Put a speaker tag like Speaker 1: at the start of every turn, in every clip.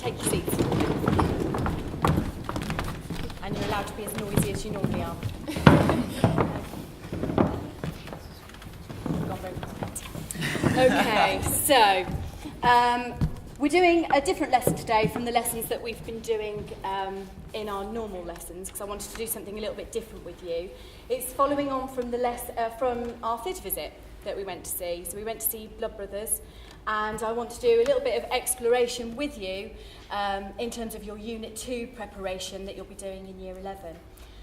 Speaker 1: take your seats. And you're allowed to be as noisy as you normally are. Okay, so we're doing a different lesson today from the lessons that we've been doing in our normal lessons, because I wanted to do something a little bit different with you. It's following on from from our theatre visit that we went to see. So we went to see Blood Brothers, and I want to do a little bit of exploration with you in terms of your Unit 2 preparation that you'll be doing in Year 11.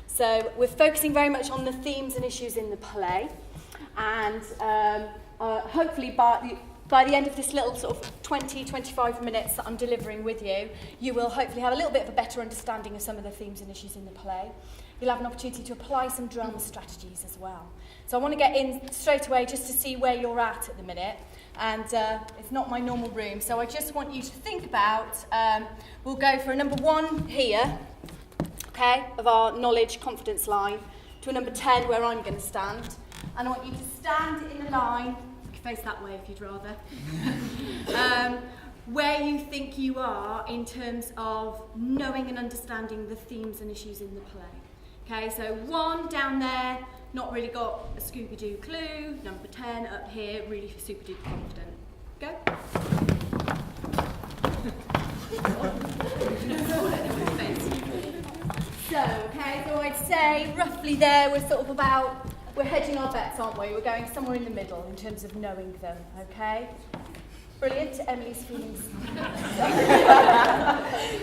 Speaker 1: So we're focusing very much on the themes and issues in the play, and hopefully by the end of this little sort of 20-25 minutes that I'm delivering with you, you will hopefully have a little bit of a better understanding of some of the themes and issues in the play. You'll have an opportunity to apply some drama strategies as well. So I want to get in straight away just to see where you're at the minute. And it's not my normal room, so I just want you to think about, we'll go for a number 1 here, okay, of our knowledge confidence line, to a number 10 where I'm going to stand. And I want you to stand in a line, you can face that way if you'd rather, where you think you are in terms of knowing and understanding the themes and issues in the play. Okay, so 1 down there, not really got a Scooby-Doo clue. Number 10 up here, really super-duper confident. Go. So I'd say roughly there, we're hedging our bets, aren't we? We're going somewhere in the middle in terms of knowing them, okay? Brilliant. Emily's feelings.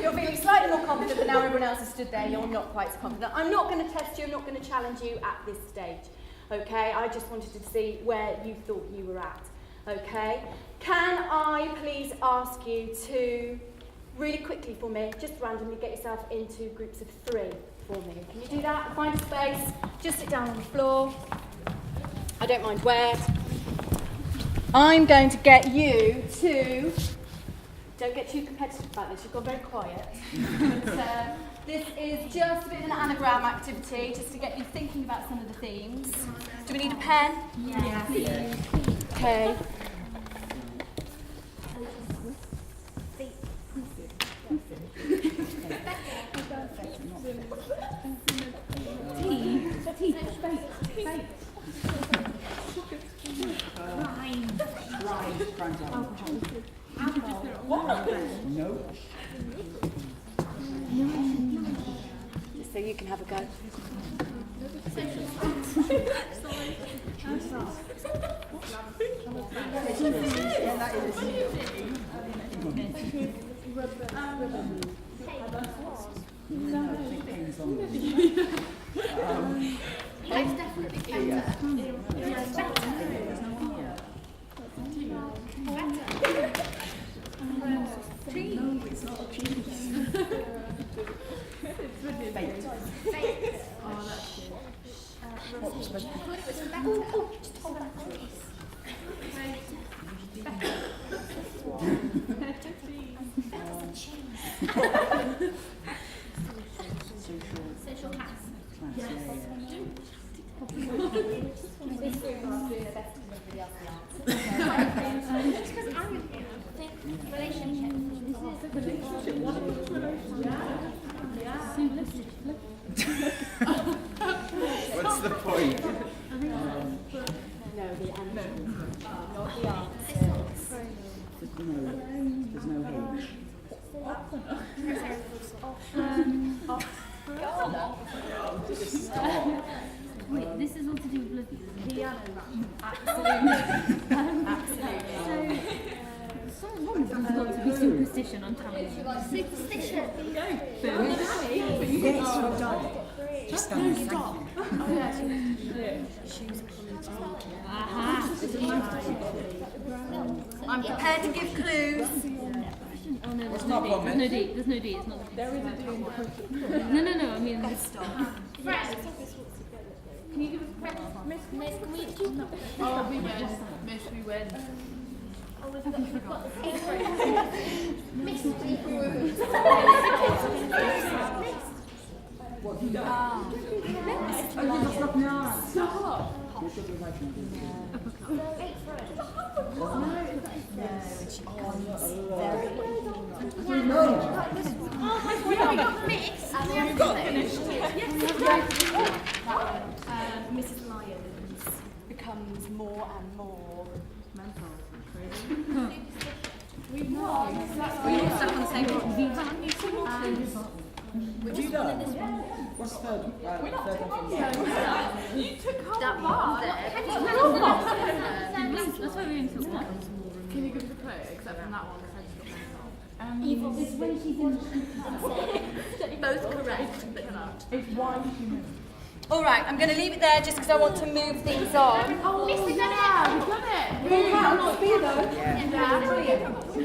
Speaker 1: You're feeling slightly more confident, but now everyone else has stood there, you're not quite so confident. I'm not going to test you, I'm not going to challenge you at this stage, okay? I just wanted to see where you thought you were at, okay? Can I please ask you to, really quickly for me, just randomly get yourself into groups of 3 for me? Can you do that? Find a space, just sit down on the floor. I don't mind where. I'm going to get you to, don't get too competitive about this, you've gone very quiet. This is just a bit of an anagram activity, just to get you thinking about some of the themes. Do we need a pen? Yeah. Okay.
Speaker 2: No.
Speaker 1: So you can have a go.
Speaker 3: It's definitely better. Social class.
Speaker 2: What's the point?
Speaker 1: No, the answer. Not the answer.
Speaker 2: There's no H.
Speaker 3: Wait, this is all to do with blood users.
Speaker 1: Piano. Absolutely. Absolutely.
Speaker 3: Something wrong with there's got to be superstition on television. Superstition?
Speaker 2: Just stand.
Speaker 1: I'm prepared to give clues.
Speaker 3: Oh no, there's
Speaker 2: not
Speaker 3: no D.
Speaker 2: one
Speaker 3: There's no D. There's no D. It's not.
Speaker 4: There is a D in the question.
Speaker 3: No. I mean,
Speaker 4: Can you give us a practice? Miss, can we do? Oh, we win. Miss, we win. Oh, we've got the same phrase. Miss, we win.
Speaker 2: What have you done?
Speaker 4: Stop.
Speaker 2: You should be writing.
Speaker 4: No,
Speaker 1: she becomes very... Mrs. Lyons becomes more and more mental. We're all stuck on the same one.
Speaker 2: Would you done? What's the third? Third one from
Speaker 4: You took that one there.
Speaker 3: That's why we took one.
Speaker 4: Can you give us a clue, except from that one?
Speaker 3: Evil is when she's in
Speaker 1: Both correct, but not.
Speaker 2: It's why she moved.
Speaker 1: All right, I'm going to leave it there just because I want to move things on.
Speaker 4: Oh, we got it!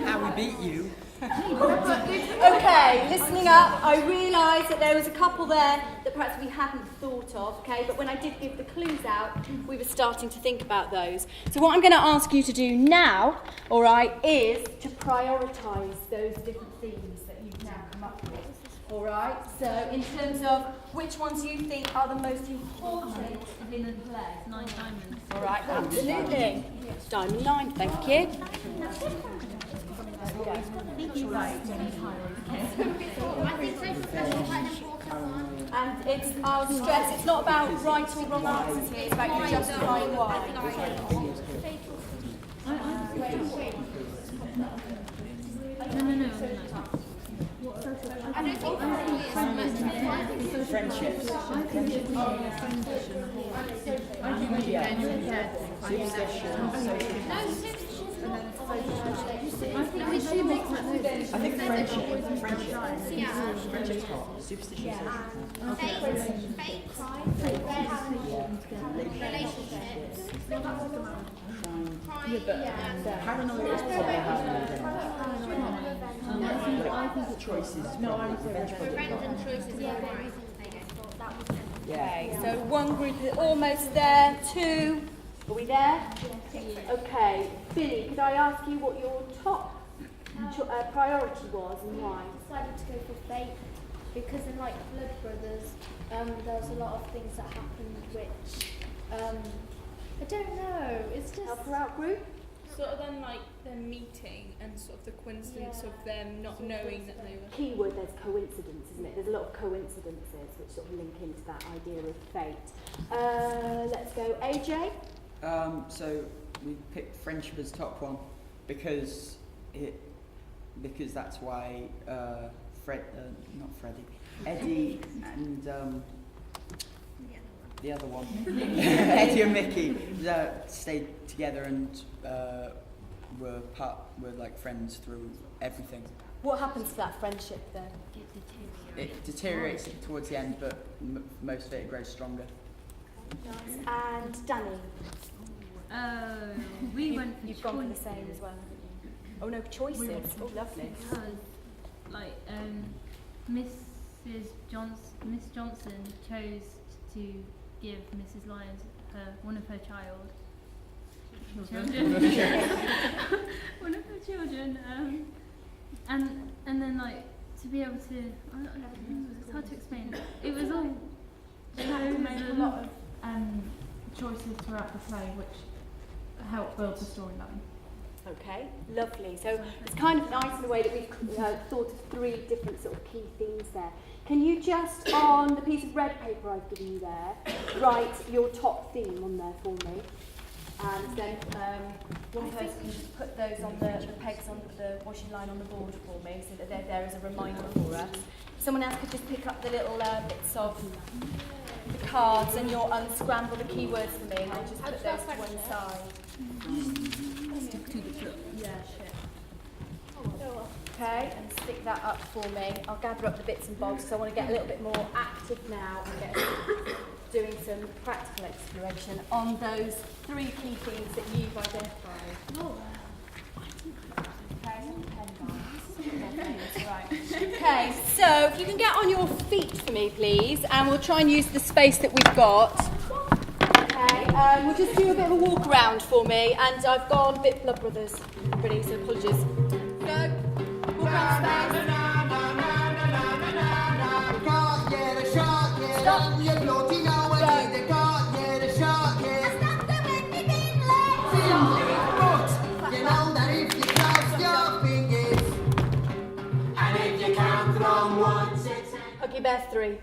Speaker 2: How we beat you.
Speaker 1: Okay, listening up, I realised that there was a couple there that perhaps we hadn't thought of, okay, but when I did give the clues out, we were starting to think about those. So what I'm going to ask you to do now, all right, is to prioritise those different themes that you've now come up with, all right? So in terms of which ones you think are the most important in the play.
Speaker 3: 9 diamonds.
Speaker 1: All right, absolutely. Diamond 9, thank you.
Speaker 4: I think social pressure is quite an important one.
Speaker 1: And it's, I'll stress, it's not about right or wrong answers here, it's about you justifying why.
Speaker 3: No.
Speaker 4: I don't think
Speaker 2: Friendships. I think friendship. Friendship's hot. Superstition.
Speaker 4: fake crime, relationships,
Speaker 2: Paranoia is probably having choices. No, I'm
Speaker 4: friends and choices.
Speaker 1: Okay, so one group is almost there, 2, are we there? Okay, Billy, could I ask you what your top priority was and why?
Speaker 5: I decided to go for fate because in like Blood Brothers, there was a lot of things that happened which I don't know. It's just
Speaker 1: Help her out group?
Speaker 6: Sort of then like them meeting and sort of the coincidence of them not knowing that they were...
Speaker 1: Keyword, there's coincidence, isn't it? There's a lot of coincidences which sort of link into that idea of fate. Let's go, AJ?
Speaker 2: So we picked friendship as top one because that's why not Freddie, Eddie and the other one, Eddie and Mickey stayed together and were like friends through everything.
Speaker 1: What happens to that friendship then?
Speaker 2: It deteriorates towards the end, but most of it grows stronger.
Speaker 1: And Danny?
Speaker 3: We went for
Speaker 1: You've gone for the same as well, haven't you? Oh no, choices. Oh, lovely.
Speaker 3: Because, like, Miss Johnson chose to give Mrs. Lyons one of her one of her children, and then like to be able to, it's hard to explain. It was all.
Speaker 7: They had to make a lot of choices throughout the play, which helped build the storyline.
Speaker 1: Okay, lovely. So it's kind of nice in a way that we've thought of 3 different sort of key themes there. Can you just, on the piece of red paper I've given you there, write your top theme on there for me? And then one person can just put those on the pegs on the washing line on the board for me so that they're there as a reminder for us. Someone else could just pick up the little bits of the cards and you'll unscramble the keywords for me and I'll just put those to one side. Okay, and stick that up for me. I'll gather up the bits and bobs because I want to get a little bit more active now and get doing some practical exploration on those 3 key things that you've identified. Okay, so if you can get on your feet for me, please, and we'll try and use the space that we've got. Okay, we'll just do a bit of a walk around for me, and I've gone a bit Blood Brothers, really, so apologies. Go, walk around space.
Speaker 8: count from 1 to 10.
Speaker 1: Huggy Bear 3.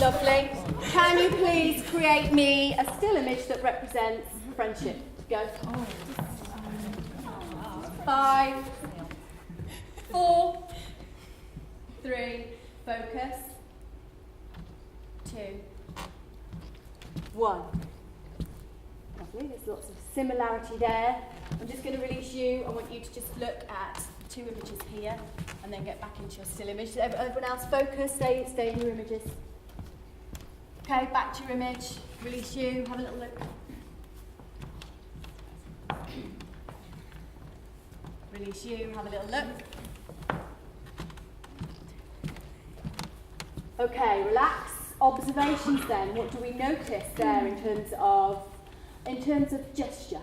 Speaker 1: Lovely. Can you please create me a still image that represents friendship? Go. 5, 4, 3, focus, 2, 1. Lovely, there's lots of similarity there. I'm just going to release you. I want you to just look at 2 images here and then get back into your still image. Everyone else focus, stay in your images. Okay, back to your image, release you, have a little look. Release you, have a little look. Okay, relax. Observations then. What do we notice there in terms of gesture?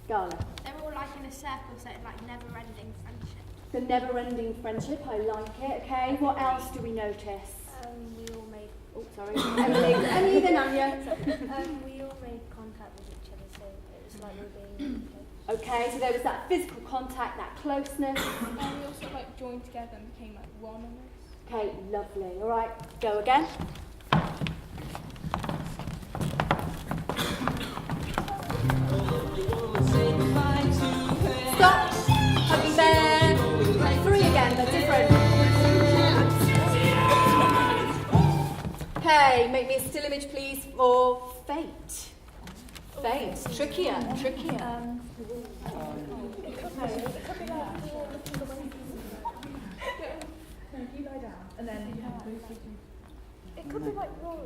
Speaker 1: Gala.
Speaker 5: They're all like in a circle, so it's like never-ending friendship.
Speaker 1: The never-ending friendship, I like it. Okay, what else do we notice?
Speaker 5: We all made.
Speaker 1: Oh, sorry. Emily then Anya.
Speaker 5: We all made contact with each other, so it was like we're being.
Speaker 1: Okay, so there was that physical contact, that closeness.
Speaker 6: And we also like joined together and became like one almost.
Speaker 1: Okay, lovely. All right, go again. Stop. Huggy Bear. 3 again, they're different. Okay, make me a still image, please, for Fate. Fate, trickier.
Speaker 5: It could be like
Speaker 7: You lie down and then
Speaker 5: it could be like your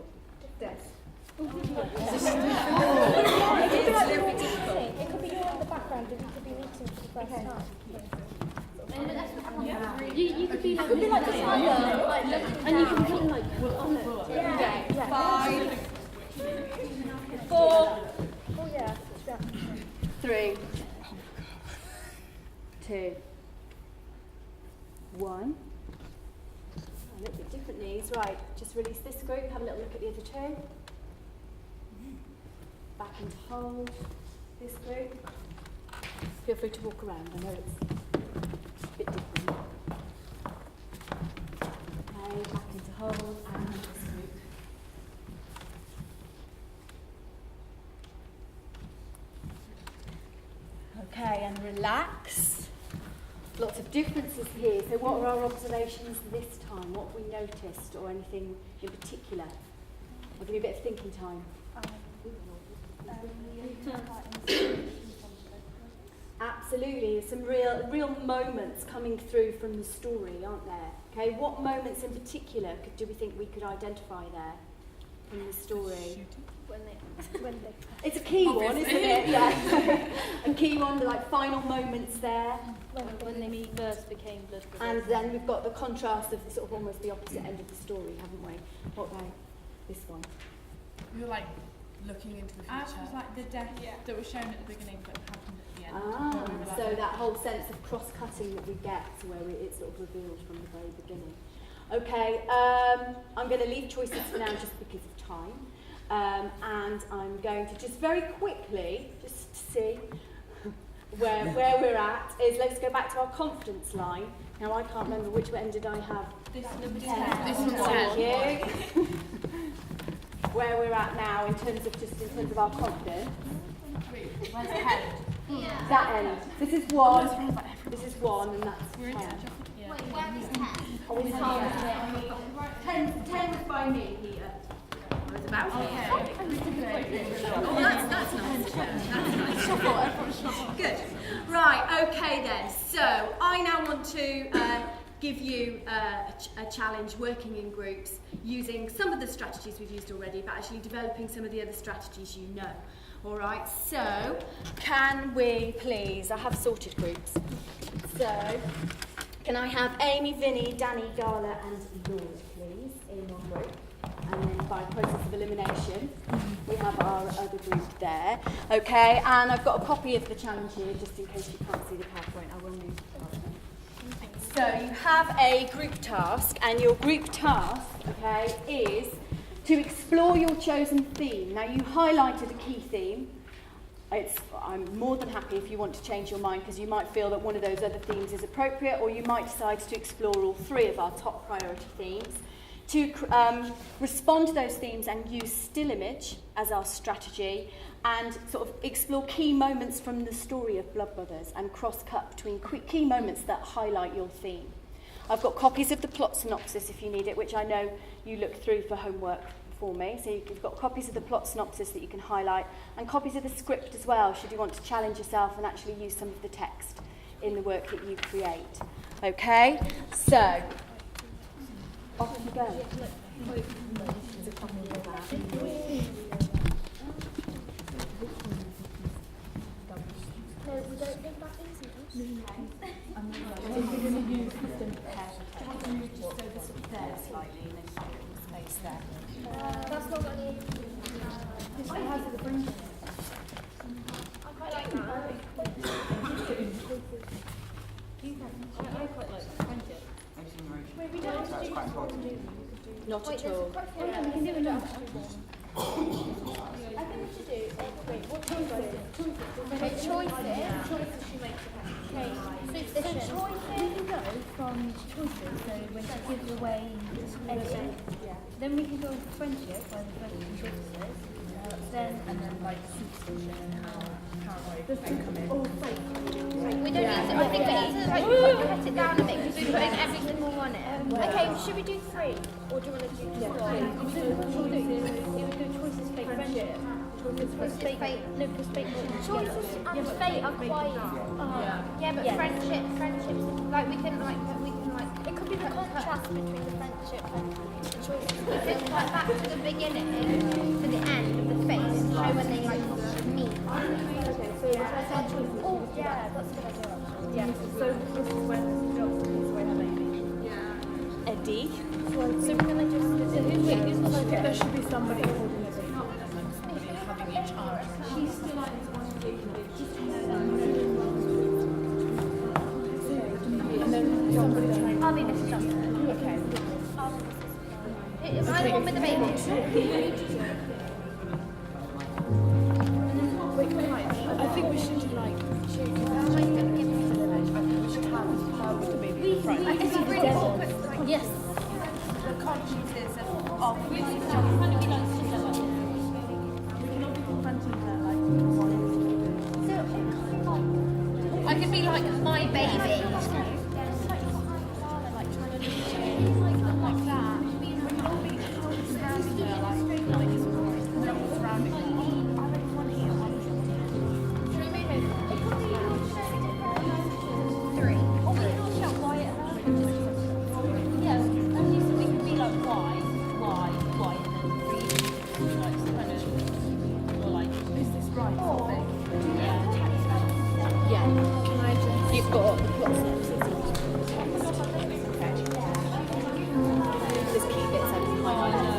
Speaker 5: desk. It could be you're in the background and you could be meeting for the first time.
Speaker 3: You could be like,
Speaker 5: And you can put like on it.
Speaker 1: Yeah. 5, 4,
Speaker 5: Oh yeah.
Speaker 1: 3, 2, 1. A little bit different knees. Right, just release this group. Have a little look at the other 2. Back into hold. This group. Feel free to walk around. I know it's a bit different. Okay, back into hold and this group. Okay, and relax. Lots of differences here. So what are our observations this time? What have we noticed or anything in particular? I'll give you a bit of thinking time. Absolutely, there's some real moments coming through from the story, aren't there? Okay, what moments in particular do we think we could identify there from the story?
Speaker 5: When they
Speaker 1: It's a key one, isn't it? Yeah. A key one, the like final moments there.
Speaker 5: when they first became blood brothers.
Speaker 1: And then we've got the contrast of the sort of almost the opposite end of the story, haven't we? What about this one?
Speaker 7: we were like looking into the future. Ours was like the death that was shown at the beginning but happened at the end.
Speaker 1: Ah,
Speaker 7: where we were like,
Speaker 1: so that whole sense of cross-cutting that we get to where it's sort of revealed from the very beginning. Okay, I'm going to leave choices for now just because of time. And I'm going to just very quickly, just to see where we're at, is let's go back to our confidence line. Now I can't remember which end did I have.
Speaker 7: this number
Speaker 1: 10.
Speaker 7: This one's 10.
Speaker 1: Thank you. Where we're at now in terms of our confidence.
Speaker 7: Where's the head?
Speaker 1: That end. This is 1. This is 1, and that's 10.
Speaker 7: Yeah.
Speaker 5: Wait, where is 10?
Speaker 1: Oh, it's hard. 10 was by me here. I was about to. Oh, that's nice. That's nice. Good. Right, okay then. So, I now want to give you a challenge working in groups using some of the strategies we've used already, but actually developing some of the other strategies you know. All right, so can we please, I have sorted groups. So, can I have Amy, Vinny, Danny, Gala and Laura, please, in one group? And then by process of elimination, we have our other group there. Okay, and I've got a copy of the challenge here, just in case you can't see the PowerPoint. I will move the PowerPoint. So you have a group task, and your group task, okay, is to explore your chosen theme. Now you highlighted a key theme. I'm more than happy if you want to change your mind, because you might feel that one of those other themes is appropriate, or you might decide to explore all 3 of our top priority themes. To respond to those themes and use still image as our strategy, and sort of explore key moments from the story of Blood Brothers and cross-cut between key moments that highlight your theme. I've got copies of the plot synopsis if you need it, which I know you looked through for homework for me. So you've got copies of the plot synopsis that you can highlight, and copies of the script as well, should you want to challenge yourself and actually use some of the text in the work that you create. Okay, so off you go.
Speaker 5: No, we don't think that easy.
Speaker 7: I'm going to use different just so this up there slightly and then put the space there.
Speaker 5: That's not really.
Speaker 7: This one has the fringe in it.
Speaker 5: I quite like that.
Speaker 7: I quite like the fringe.
Speaker 5: Wait, we don't have to do
Speaker 2: quite important.
Speaker 1: Not
Speaker 5: Wait,
Speaker 1: at all.
Speaker 5: yeah, we can do it. I think we should do. Wait, what choices? Okay, choices she makes. Okay, so choices.
Speaker 3: We can go from choices, so when she gives away anything, then we can go with friendship, where the first choices, then and then like superstition and how fate come in.
Speaker 5: We don't need to. I think we need to like cut it down a bit because we're putting every single one in. Okay, should we do 3, or do you want to do just 1?
Speaker 3: It would go choices, fate, friendship.
Speaker 5: Choices, fate.
Speaker 3: No, because fate.
Speaker 5: Choices and fate are quite. Yeah, but friendships. Like we can like. It could be the contrast between the friendship and the choices. If it's like back to the beginning, to the end of the face, show when they like meet.
Speaker 3: Okay, so
Speaker 5: Oh yeah, that's a good idea.
Speaker 3: yeah, so this is when John's takes away her baby.
Speaker 1: Eddie.
Speaker 5: So we're gonna just.
Speaker 3: Who's
Speaker 7: I think there should be somebody holding a baby and then somebody having each arm.
Speaker 3: She's still like one baby.
Speaker 7: And then somebody trying
Speaker 5: I'll be Mrs. Johnson.
Speaker 7: Okay.
Speaker 5: Am I the one with the baby?
Speaker 7: I think we should do like I think we should have her with the baby in the front.
Speaker 5: It's really awkward.
Speaker 3: Yes.
Speaker 7: The consciences of
Speaker 3: We can kind of be like Cinderella.
Speaker 7: we can all be confronting her like one.
Speaker 5: I could be like my baby.
Speaker 1: You've got the plot synopsis. Just key bits I can highlight.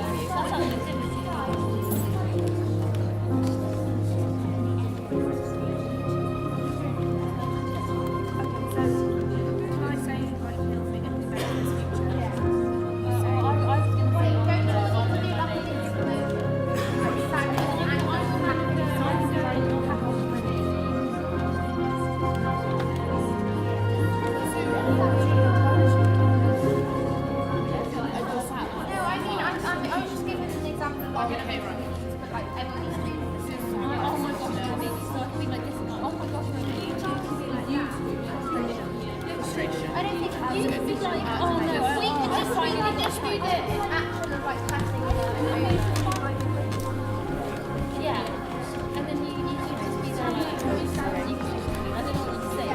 Speaker 5: I don't think you could be like, oh no, we could just do the action of like passing
Speaker 3: Yeah. And then you could just be there like, I don't know what to say.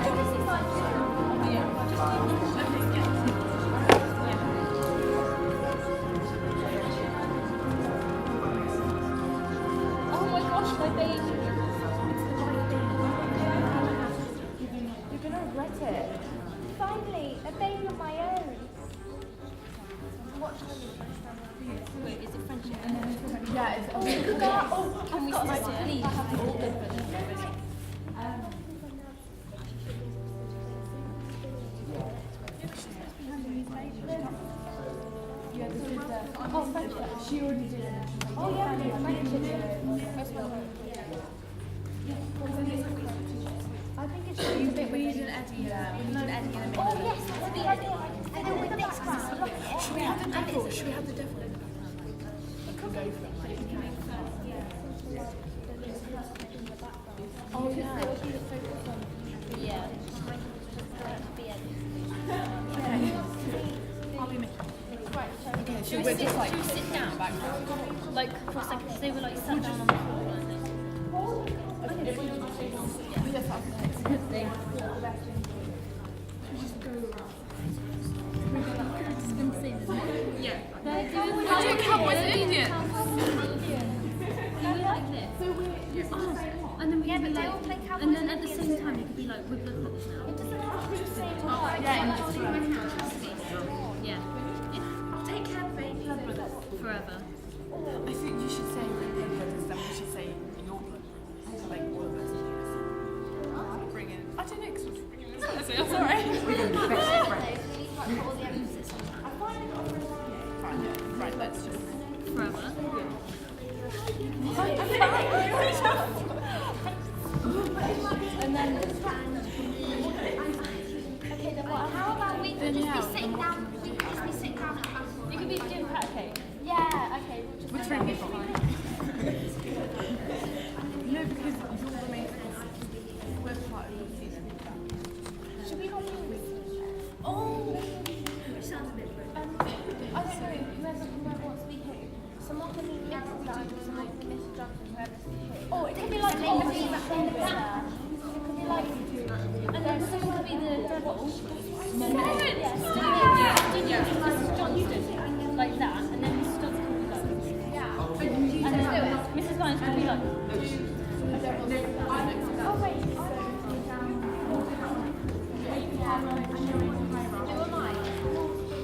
Speaker 3: Oh my gosh, my baby.
Speaker 5: You're gonna regret it. Finally, a baby of my own. What time is it?
Speaker 3: Wait, is it friendship?
Speaker 7: Yeah, it's
Speaker 3: Can we just please all good for them?
Speaker 7: yeah, this is the she already did it.
Speaker 5: Oh yeah, friendship.
Speaker 4: Eddie, we need an Eddie and a Mickey.
Speaker 5: Oh yes, that's the Eddie. And then with the next one,
Speaker 4: Should we have the devil? Should we have the devil?
Speaker 3: Oh yeah.
Speaker 5: yeah.
Speaker 4: I'll be Mickey.
Speaker 5: Okay, should we sit down back like for a second? They were like sat down on the floor like this.
Speaker 4: Yeah.
Speaker 5: They're doing
Speaker 4: How do you come with an idiot?
Speaker 5: like this. And then we could be like, and then at the same time it could be like with the hooks now. Yeah.
Speaker 4: Take care of baby.
Speaker 5: Forever.
Speaker 4: I think you should say blood brothers, then we should say your blood brothers. Like all of us. Bring in. I don't know, because we're bringing this one. I'm sorry.
Speaker 2: We're going to be best of friends.
Speaker 4: Right, let's just.
Speaker 5: Forever.
Speaker 3: And then
Speaker 5: Okay, then what? How about we just be sitting down? Just be sitting down.
Speaker 3: you could be doing pat cake.
Speaker 5: Yeah. Okay. We'll just.
Speaker 4: Which room people? No, because you're the main we're part of the season.
Speaker 5: Should we not do this?
Speaker 3: Oh.
Speaker 5: Which sounds a bit rude.
Speaker 3: I don't know. Whoever wants to be who.
Speaker 5: Someone can be Mrs. Johnson, someone can be Mrs. Johnson, whoever's who.
Speaker 3: Oh, it could be like
Speaker 5: And
Speaker 3: oh,
Speaker 5: they could be like in the back. It could be like.
Speaker 3: and then someone could be the devil.
Speaker 5: Yes.
Speaker 3: Mrs. Johnston, like that, and then Mrs. Johnston could be like. And then Mrs. Lyons could be like.
Speaker 5: Oh wait.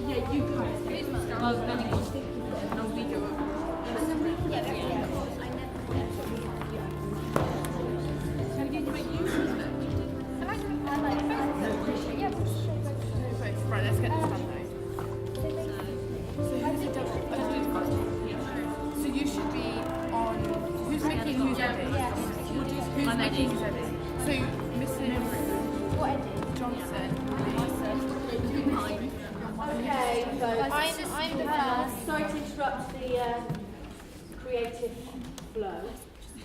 Speaker 4: Yeah, you guys.
Speaker 5: Yeah, very good. I never.
Speaker 4: Right, let's get this done though. So you should be on. Who's Mickey and who's Eddie? Who's Mickey and who's Eddie? So Mrs. Johnson.
Speaker 1: Okay, so
Speaker 5: I'm the first.
Speaker 1: sorry to interrupt the creative flow.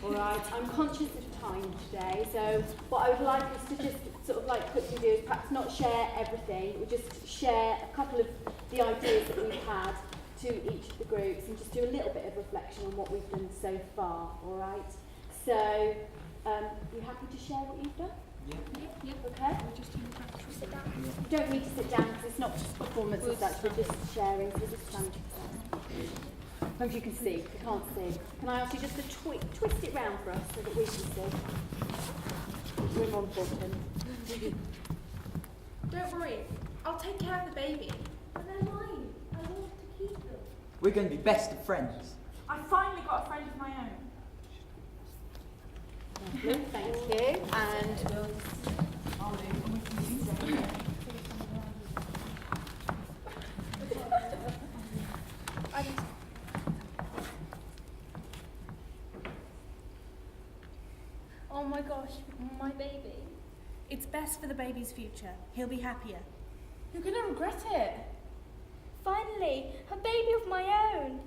Speaker 1: All right, I'm conscious of time today, so what I would like us to just sort of like quickly do is perhaps not share everything, we'll just share a couple of the ideas that we've had to each of the groups and just do a little bit of reflection on what we've done so far. All right. So, you happy to share what you've done?
Speaker 2: Yeah.
Speaker 1: Okay.
Speaker 5: Sit down.
Speaker 1: You don't need to sit down because it's not just performance as such, we're just sharing, so just stand. As long as you can see, you can't see. Can I ask you just to twist it round for us so that we can see? We're more important.
Speaker 4: Don't worry, I'll take care of the baby.
Speaker 5: But they're mine. I want to keep them.
Speaker 2: We're going to be best of friends.
Speaker 7: I finally got a friend of my own.
Speaker 1: Lovely, thank you. And
Speaker 5: Oh my gosh, my baby.
Speaker 9: It's best for the baby's future. He'll be happier.
Speaker 3: You're gonna regret it.
Speaker 5: Finally, a baby of my own.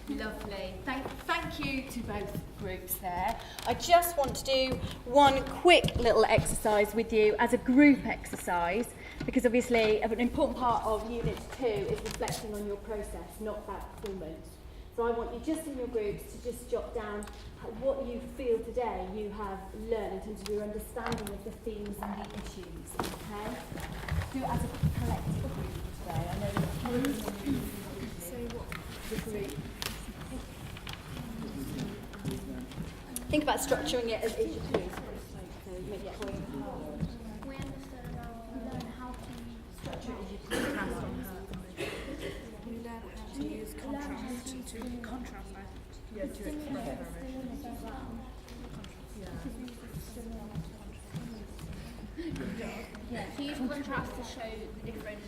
Speaker 1: lovely. Thank you to both groups there. I just want to do one quick little exercise with you as a group exercise, because obviously an important part of Unit 2 is reflecting on your process, not that performance. So I want you just in your groups to just jot down what you feel today you have learned in terms of your understanding of the themes and the issues, okay? Do it as a collective group today. I know there's the group. Think about structuring it as each of you. So make it clear.
Speaker 5: We understood and now we learn how to
Speaker 1: Structure it as you contrast on her.
Speaker 9: You learn how to use contrast to contrast that.
Speaker 5: Yeah, to use contrast to show the different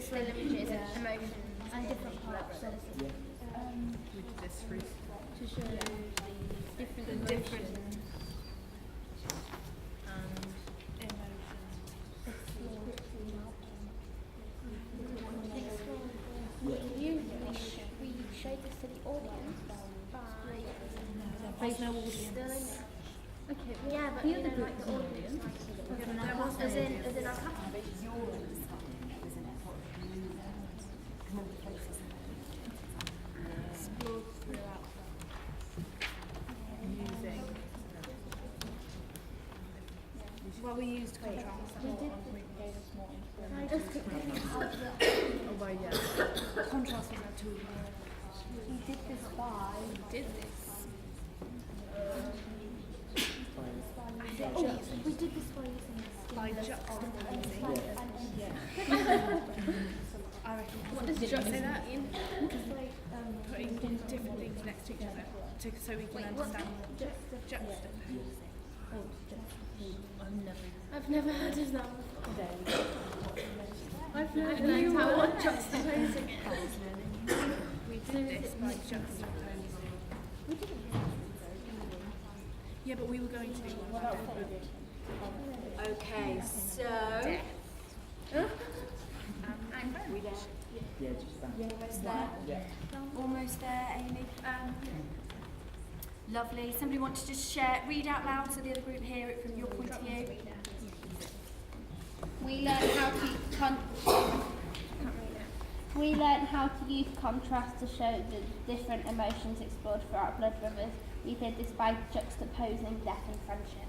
Speaker 5: still images and emotions and different parts of
Speaker 4: We did this for
Speaker 5: to show the different emotions.
Speaker 9: was no audience.
Speaker 3: Okay,
Speaker 5: Yeah, but
Speaker 3: the
Speaker 5: you
Speaker 3: other
Speaker 5: know,
Speaker 3: group
Speaker 5: like the
Speaker 3: was an
Speaker 5: audience.
Speaker 9: There was no
Speaker 5: As in
Speaker 9: audience.
Speaker 5: our class.
Speaker 9: Explored throughout using. Well, we used contrast. Oh, well, yeah. Contrast was our tool.
Speaker 3: We did this by.
Speaker 9: We did this.
Speaker 3: We did this by using
Speaker 9: By juxtaposing. I reckon.
Speaker 6: What does
Speaker 9: Did you say that, Ian?
Speaker 3: like
Speaker 9: Putting different things next to each other so we can understand. Juxtaposing.
Speaker 6: I've never heard of that before. I've
Speaker 5: I've
Speaker 6: learned
Speaker 5: learned how
Speaker 6: what juxtaposing is.
Speaker 9: We did this by juxtaposing. Yeah, but we were going to.
Speaker 1: Okay, so we there?
Speaker 2: Yeah, just that.
Speaker 1: Almost there?
Speaker 2: Yeah.
Speaker 1: Almost there, Amy. Lovely. Somebody want to just read out loud so the other group hear it from your point of view?
Speaker 5: We learned how to use contrast to show the different emotions explored throughout Blood Rivers. We did this by juxtaposing death and friendship.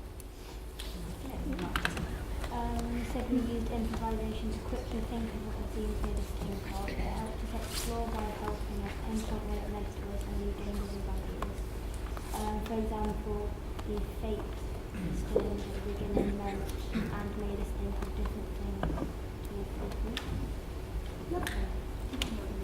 Speaker 3: we said we used improvisation to quickly think of what the scenes made us think of. It helped us explore by helping us interpret metaphors and new dangers and values. For example, the fate system at the beginning meant and made us think of different things towards people.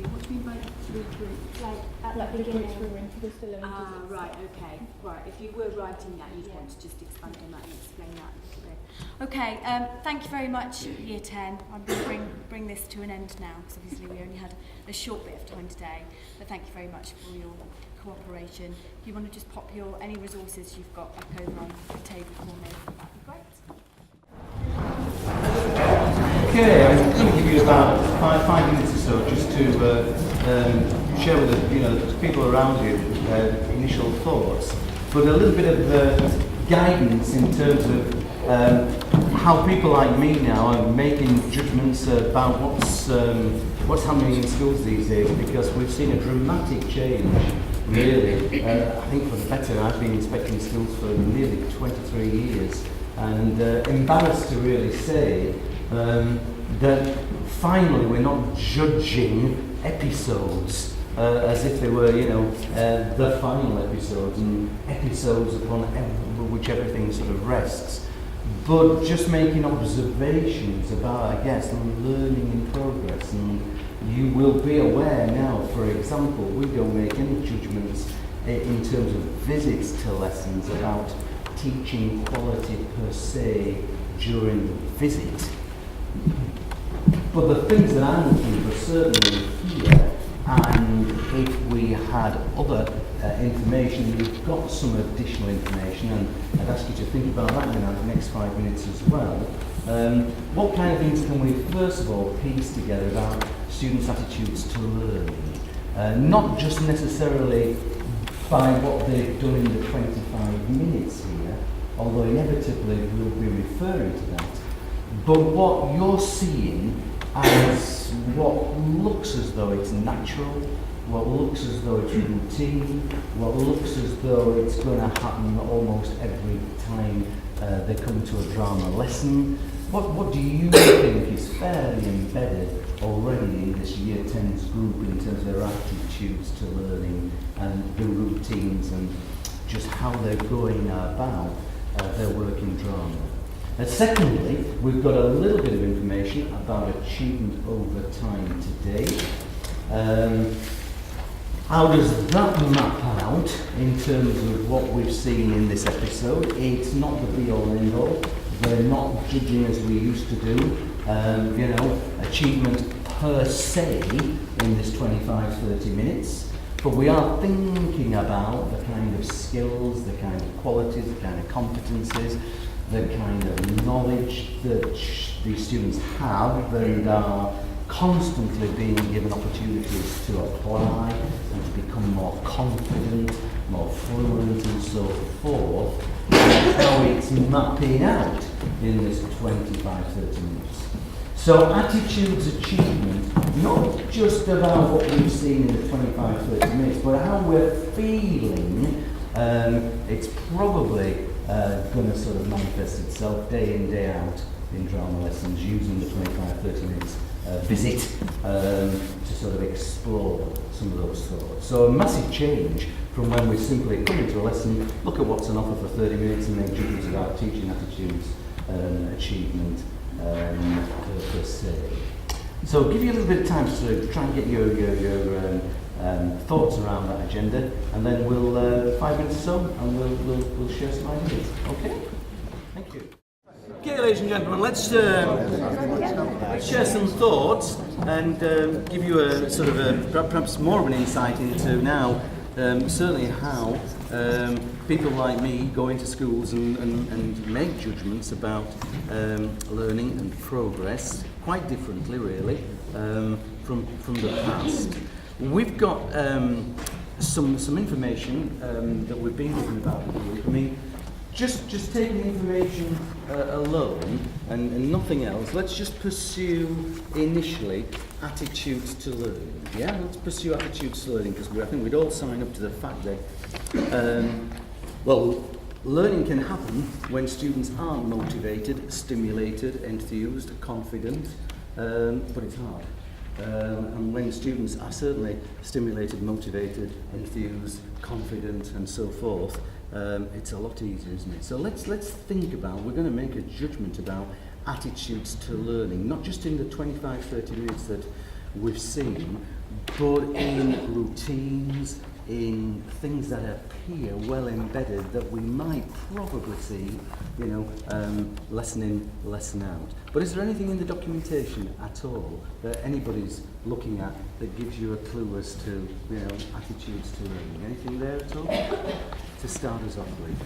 Speaker 7: What do you mean by regroup?
Speaker 3: Like at
Speaker 7: Like
Speaker 3: the
Speaker 7: the groups
Speaker 3: beginning.
Speaker 7: we were in to the still
Speaker 1: Right, okay. Right, if you were writing that, you'd want to just expand on that and explain that a little bit. Okay, thank you very much, Year 10. I'm going to bring this to an end now, because obviously we only had a short bit of time today. But thank you very much for your cooperation. If you want to just pop any resources you've got back over on the table for me, that'd be great.
Speaker 10: Okay, I'm going to give you about five minutes or so just to share with the people around you initial thoughts, but a little bit of guidance in terms of how people like me now are making judgments about what's happening in schools these days, because we've seen a dramatic change, really. I think for the better. I've been inspecting schools for nearly 23 years, and embarrassed to really say that finally we're not judging episodes as if they were, the final episodes and episodes upon which everything sort of rests, but just making observations about, I guess, learning in progress. And you will be aware now, for example, we don't make any judgments in terms of visits to lessons about teaching quality per se during the visit. But the things that I'm looking for certainly here, and if we had other information, we've got some additional information, and I'd ask you to think about that in the next 5 minutes as well. What kind of things can we first of all piece together about students' attitudes to learning? Not just necessarily by what they've done in the 25 minutes here, although inevitably we'll be referring to that, but what you're seeing as what looks as though it's natural, what looks as though it's routine, what looks as though it's going to happen almost every time they come to a drama lesson. What do you think is fairly embedded already in this Year 10's group in terms of their attitudes to learning and the routines and just how they're going about their work in drama? And secondly, we've got a little bit of information about achievement over time today. How does that map out in terms of what we've seen in this episode? It's not the be-all and end-all. We're not judging as we used to do, achievement per se in this 25-30 minutes. But we are thinking about the kind of skills, the kind of qualities, the kind of competencies, the kind of knowledge that these students have and are constantly being given opportunities to apply and to become more confident, more fluent and so forth, and how it's mapping out in this 25-30 minutes. So attitudes achievement, not just about what we've seen in the 25-30 minutes, but how we're feeling. It's probably going to sort of manifest itself day in, day out in drama lessons, using the 25-30 minutes visit to sort of explore some of those thoughts. So a massive change from when we simply come into a lesson, look at what's on offer for 30 minutes and make judgments about teaching attitudes, achievement per se. So give you a little bit of time to try and get your thoughts around that agenda, and then we'll 5 minutes or so, and we'll share some ideas. Okay? Thank you. Okay, ladies and gentlemen, let's share some thoughts and give you a sort of perhaps more of an insight into now certainly how people like me go into schools and make judgments about learning and progress quite differently, really, from the past. We've got some information that we've been talking about in the group. I mean, just taking information alone and nothing else, let's just pursue initially attitudes to learning. Yeah, let's pursue attitudes to learning, because I think we'd all sign up to the fact that, well, learning can happen when students aren't motivated, stimulated, enthused, confident, but it's hard. And when students are certainly stimulated, motivated, enthused, confident and so forth, it's a lot easier, isn't it? So let's think about, we're going to make a judgment about attitudes to learning, not just in the 25-30 minutes that we've seen, but in routines, in things that appear well embedded that we might probably see, you know, lesson in, lesson out. But is there anything in the documentation at all that anybody's looking at that gives you a clue as to, you know, attitudes to learning? Anything there at all to start us off with?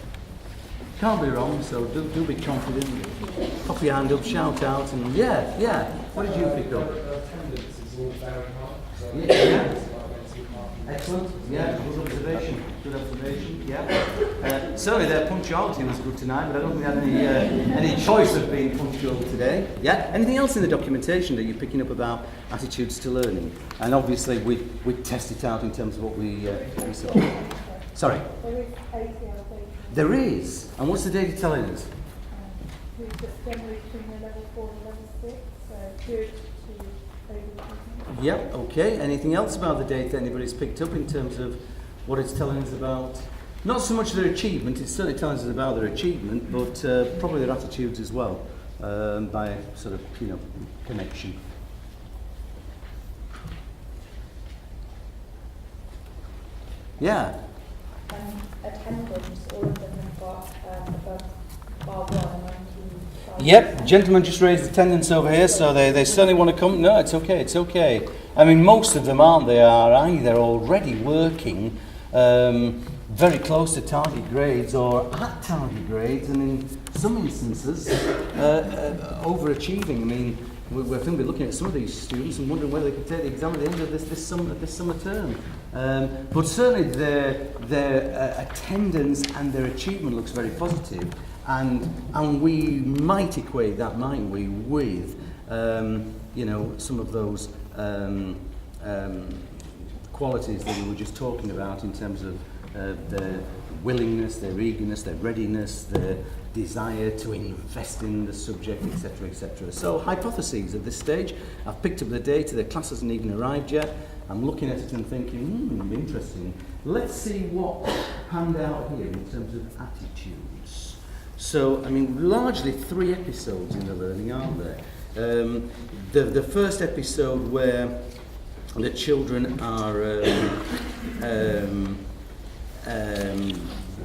Speaker 10: Can't be wrong, so do be confident. Pop your hand up, shout out, and yeah. What did you pick up? Yeah. Excellent. Yeah, good observation. Yeah. Certainly their punctuality was good tonight, but I don't think they had any choice of being punctual today. Yeah. Anything else in the documentation that you're picking up about attitudes to learning? And obviously we test it out in terms of what we saw. Sorry.
Speaker 11: There is 8 hours.
Speaker 10: There is. And what's the data telling us?
Speaker 11: We've got generally between level 4 and level 6, so good to over.
Speaker 10: Yep, okay. Anything else about the data anybody's picked up in terms of what it's telling us about? Not so much their achievement, it's certainly telling us about their achievement, but probably their attitudes as well, by sort of, you know, connection. Yeah.
Speaker 11: Attendance, all of them have got above bar 1 and 19.
Speaker 10: Yep, gentlemen just raised attendance over here, so they certainly want to come. No, it's okay. I mean, most of them are either already working very close to target grades or at target grades, and in some instances overachieving. I mean, we're going to be looking at some of these students and wondering whether they could take the exam at the end of this summer term. But certainly their attendance and their achievement looks very positive, and we might equate that, mightn't we, with you know, some of those qualities that we were just talking about in terms of their willingness, their eagerness, their readiness, their desire to invest in the subject, etc., etc. So hypotheses at this stage. I've picked up the data, the class hasn't even arrived yet. I'm looking at it and thinking, interesting. Let's see what panned out here in terms of attitudes. So, I mean, largely 3 episodes in the learning, aren't there? The first episode where the children are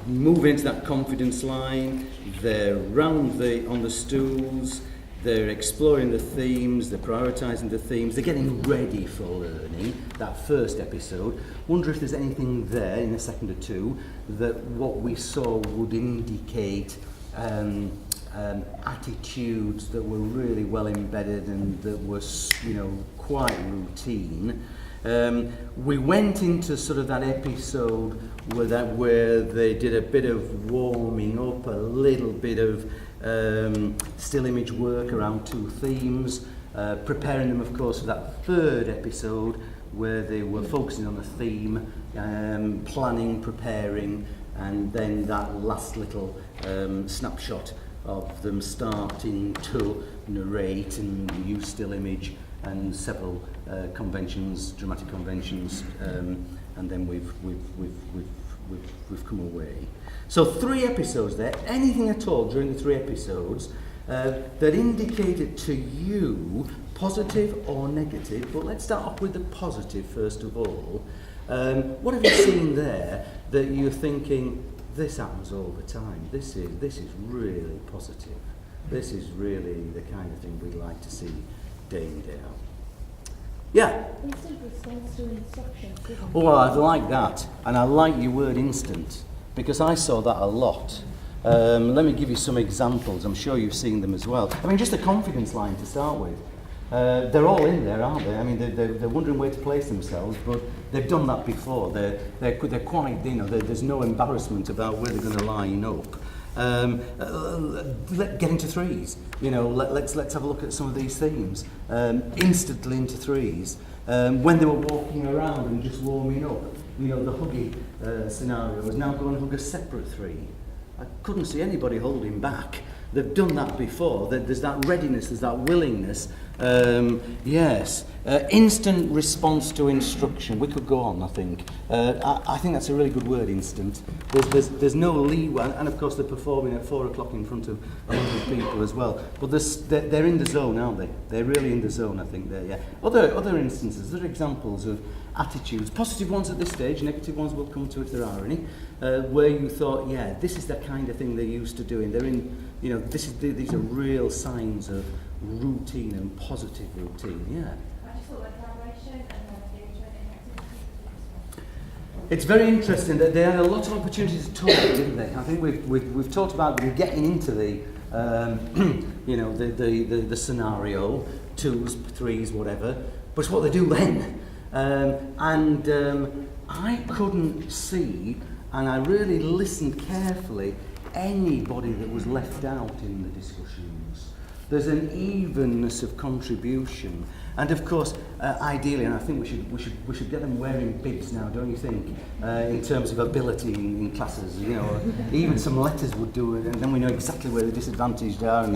Speaker 10: moving into that confidence line, they're on the stools, they're exploring the themes, they're prioritising the themes, they're getting ready for learning, that first episode. Wonder if there's anything there in a second or two that what we saw would indicate attitudes that were really well embedded and that were, you know, quite routine. We went into sort of that episode where they did a bit of warming up, a little bit of still image work around 2 themes, preparing them, of course, for that 3rd episode where they were focusing on a theme, planning, preparing, and then that last little snapshot of them starting to narrate and use still image and several conventions, dramatic conventions, and then we've come away. So 3 episodes there. Anything at all during the 3 episodes that indicated to you positive or negative? But let's start off with the positive first of all. What have you seen there that you're thinking, this happens all the time? This is really positive. This is really the kind of thing we'd like to see day in, day out. Yeah?
Speaker 11: Instant response to instructions.
Speaker 10: Oh, I like that. And I like your word instant, because I saw that a lot. Let me give you some examples. I'm sure you've seen them as well. I mean, just a confidence line to start with. They're all in there, aren't they? I mean, they're wondering where to place themselves, but they've done that before. They're quite, you know, there's no embarrassment about where they're going to line up. Get into 3s. You know, let's have a look at some of these themes. Instantly into 3s. When they were walking around and just warming up, you know, the huggy scenario is now going to hug a separate 3. I couldn't see anybody holding back. They've done that before. There's that readiness, there's that willingness. Yes. Instant response to instruction. We could go on, I think. I think that's a really good word, instant. There's no leeway, and of course they're performing at 4 o'clock in front of 100 people as well. But they're in the zone, aren't they? They're really in the zone, I think. There, yeah. Other instances, there are examples of attitudes, positive ones at this stage, negative ones will come to if there are any, where you thought, yeah, this is the kind of thing they're used to doing. They're in, you know, these are real signs of routine and positive routine. Yeah.
Speaker 7: I just thought like collaboration and engagement in activities.
Speaker 10: It's very interesting that they had a lot of opportunities to talk, didn't they? I think we've talked about them getting into the you know, the scenario, 2s, 3s, whatever. But it's what they do then. I couldn't see, and I really listened carefully, anybody that was left out in the discussions. There's an evenness of contribution, and of course, ideally, and I think we should get them wearing bibs now, don't you think? In terms of ability in classes, you know, even some letters would do it, and then we know exactly where the disadvantaged are.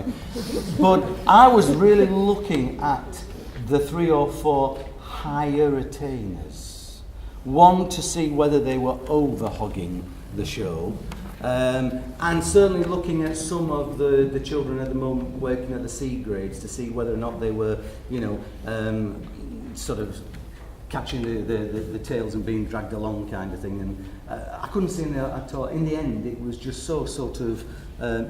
Speaker 10: But I was really looking at the 3 or 4 higher attainers. One, to see whether they were over-hogging the show, and certainly looking at some of the children at the moment working at the C grades to see whether or not they were, you know, sort of catching the tails and being dragged along kind of thing. And I couldn't see that at all. In the end, it was just so sort of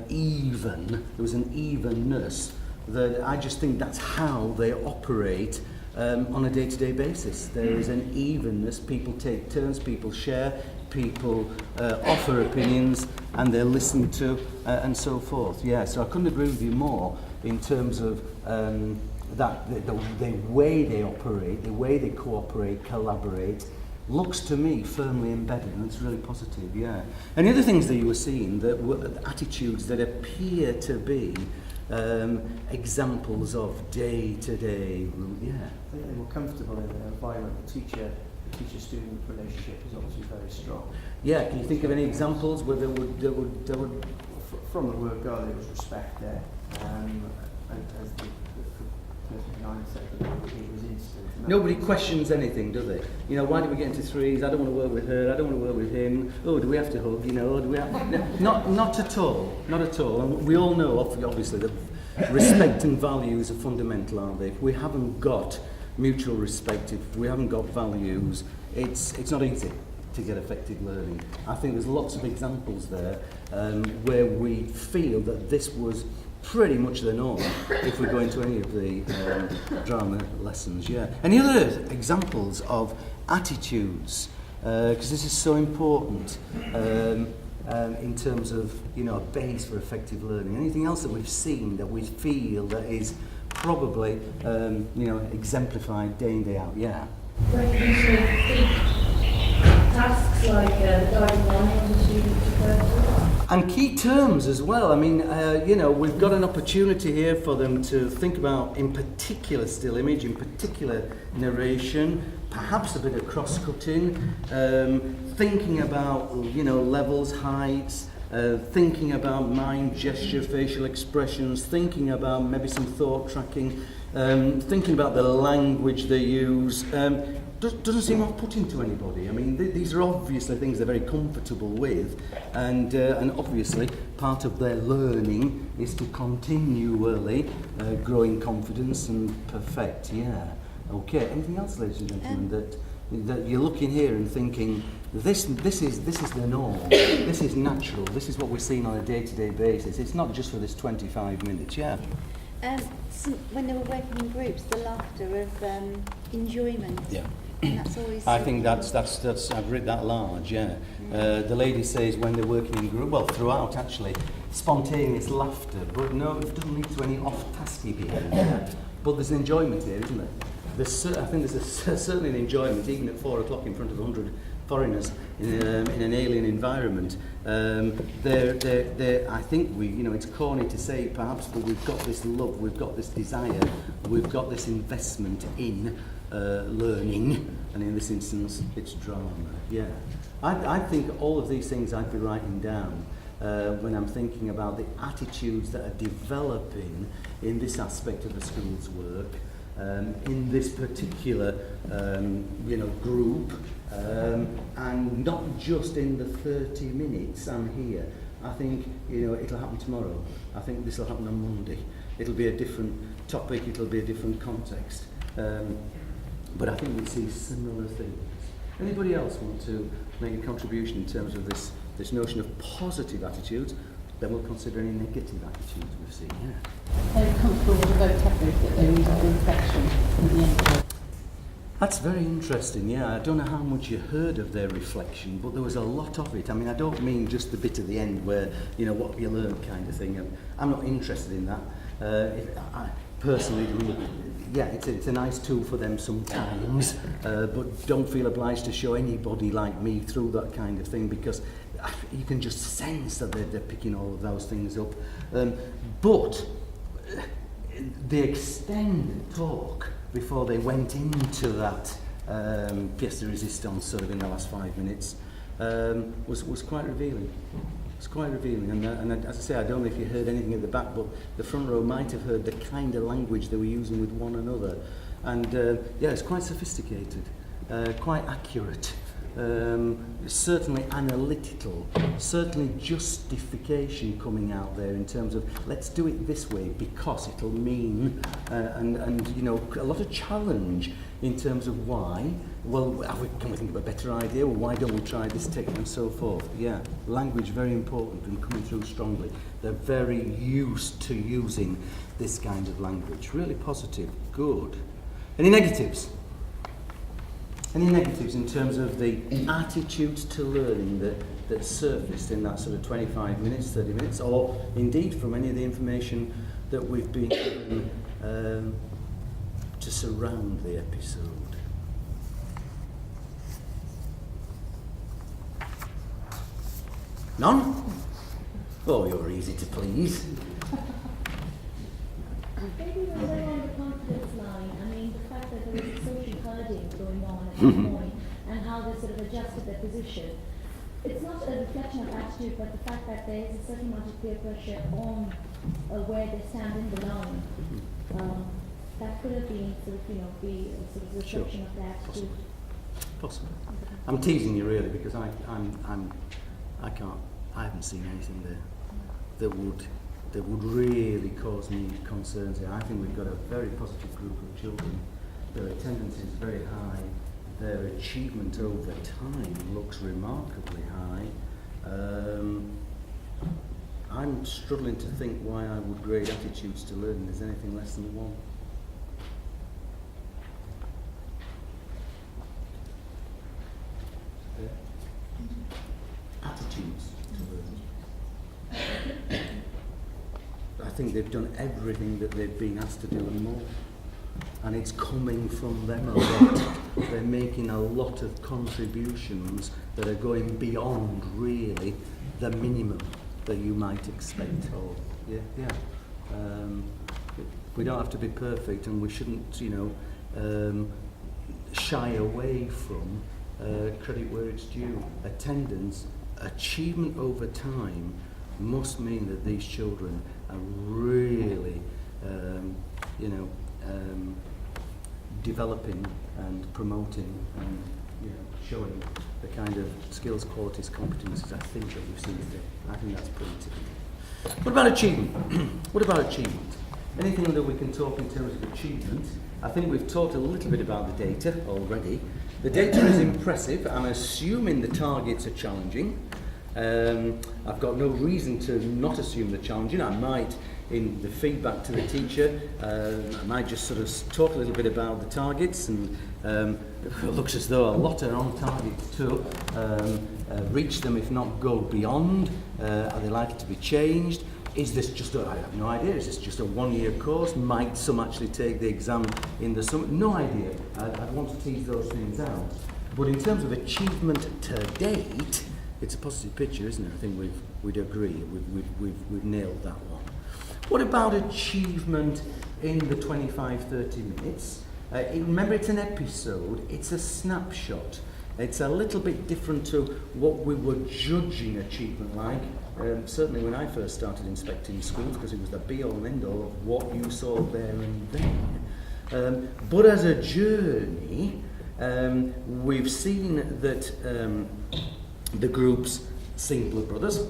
Speaker 10: even. There was an evenness that I just think that's how they operate on a day-to-day basis. There is an evenness. People take turns, people share, people offer opinions, and they're listened to, and so forth. Yeah, so I couldn't agree with you more in terms of that the way they operate, the way they cooperate, collaborate, looks to me firmly embedded, and it's really positive. Yeah. And the other things that you were seeing, that were attitudes that appear to be examples of day-to-day. Yeah.
Speaker 12: I think they were comfortable in an environment. The teacher-student relationship is obviously very strong.
Speaker 10: Yeah. Can you think of any examples where there would
Speaker 12: from the word go, there was respect there. And as the person behind said, it was instant.
Speaker 10: Nobody questions anything, do they? You know, why do we get into threes? I don't want to work with her. I don't want to work with him. Oh, do we have to hug? You know, do we have? No, not at all. Not at all. And we all know, obviously, that respect and values are fundamental, aren't they? If we haven't got mutual respect, if we haven't got values, it's not easy to get effective learning. I think there's lots of examples there where we feel that this was pretty much the norm if we go into any of the drama lessons. Yeah. Any other examples of attitudes? Because this is so important. in terms of, you know, a base for effective learning? Anything else that we've seen that we feel that is probably, you know, exemplified day in, day out? Yeah.
Speaker 11: Recognition of key tasks like the guiding line on the student to go through.
Speaker 10: And key terms as well. I mean, you know, we've got an opportunity here for them to think about, in particular, still image, in particular, narration, perhaps a bit of cross-cutting, thinking about, you know, levels, heights, thinking about mind, gesture, facial expressions, thinking about maybe some thought tracking, thinking about the language they use. Doesn't seem off-putting to anybody. I mean, these are obviously things they're very comfortable with, and obviously part of their learning is to continually grow in confidence and perfect. Yeah. Okay. Anything else, ladies and gentlemen, that you're looking here and thinking this is the norm. This is natural. This is what we're seeing on a day-to-day basis. It's not just for this 25 minutes. Yeah.
Speaker 13: When they were working in groups, the laughter of enjoyment.
Speaker 10: Yeah.
Speaker 13: And that's always.
Speaker 10: I think that's I've read that large. Yeah. The lady says when they're working in group, well, throughout actually, spontaneous laughter, but no, it doesn't lead to any off-tasky behaviour. But there's an enjoyment here, isn't there? I think there's certainly an enjoyment, even at 4 o'clock in front of 100 foreigners in an alien environment. I think you know, it's corny to say perhaps, but we've got this love, we've got this desire, we've got this investment in learning, and in this instance, it's drama. Yeah, I think all of these things I'd be writing down when I'm thinking about the attitudes that are developing in this aspect of the school's work, in this particular, you know, group, and not just in the 30 minutes I'm here. I think, you know, it'll happen tomorrow. I think this will happen on Monday. It'll be a different topic, it'll be a different context. But I think we see similar things. Anybody else want to make a contribution in terms of this notion of positive attitudes? Then we'll consider any negative attitudes we've seen. Yeah.
Speaker 14: They're comfortable with the vocabulary that they're using for infection at the end.
Speaker 10: That's very interesting, yeah. I don't know how much you heard of their reflection, but there was a lot of it. I mean, I don't mean just the bit at the end where, you know, what have you learned kind of thing. I'm not interested in that. I personally, yeah, it's a nice tool for them sometimes, but don't feel obliged to show anybody like me through that kind of thing, because you can just sense that they're picking all of those things up. But the extended talk before they went into that pièce de résistance sort of in the last 5 minutes was quite revealing. It's quite revealing, and as I say, I don't know if you heard anything at the back, but the front row might have heard the kind of language they were using with one another, and yeah, it's quite sophisticated, quite accurate, certainly analytical, certainly justification coming out there in terms of let's do it this way because it'll mean, and you know, a lot of challenge in terms of why. Well, can we think of a better idea? Well, why don't we try this technique and so forth? Yeah, language very important and coming through strongly. They're very used to using this kind of language. Really positive, good. Any negatives? Any negatives in terms of the attitudes to learning that surfaced in that sort of 25 minutes, 30 minutes, or indeed from any of the information that we've been given to surround the episode? None? Oh, you're easy to please.
Speaker 3: Maybe we're more on the confidence line. I mean, the fact that there was a social herding going on at that point, and how they sort of adjusted their position. It's not a reflection of attitude, but the fact that there is a certain amount of peer pressure on where they stand in the line. That could have been sort of, you know, be a sort of reflection of the attitude.
Speaker 10: Possible. I'm teasing you really, because I haven't seen anything there that would really cause me concerns here. I think we've got a very positive group of children. Their attendance is very high. Their achievement over time looks remarkably high. I'm struggling to think why I would grade attitudes to learning as anything less than 1. Attitudes to learning. they've done everything that they've been asked to do and more. And it's coming from them a lot. They're making a lot of contributions that are going beyond really the minimum that you might expect. Or we don't have to be perfect, and we shouldn't, shy away from credit where it's due. Attendance, achievement over time must mean that these children are really, developing and promoting and showing the kind of skills, qualities, competences I think that we've seen today. I think that's pretty typical. What about achievement? What about achievement? Anything that we can talk in terms of achievement? I think we've talked a little bit about the data already. The data is impressive. I'm assuming the targets are challenging. I've got no reason to not assume they're challenging. I might, in the feedback to the teacher, I might just sort of talk a little bit about the targets, and it looks as though a lot are on target to reach them, if not go beyond. Are they likely to be changed? Is this just I have no idea. Is this just a one-year course? Might some actually take the exam in the summer? No idea. I'd want to tease those things out. But in terms of achievement to date, it's a positive picture, isn't it? I think we'd agree. We've nailed that one. What about achievement in the 25-30 minutes? Remember, it's an episode. It's a snapshot. It's a little bit different to what we were judging achievement like. Certainly when I first started inspecting schools, because it was the be-all and end-all of what you saw there and then. But as a journey, we've seen that the groups sing Blood Brothers.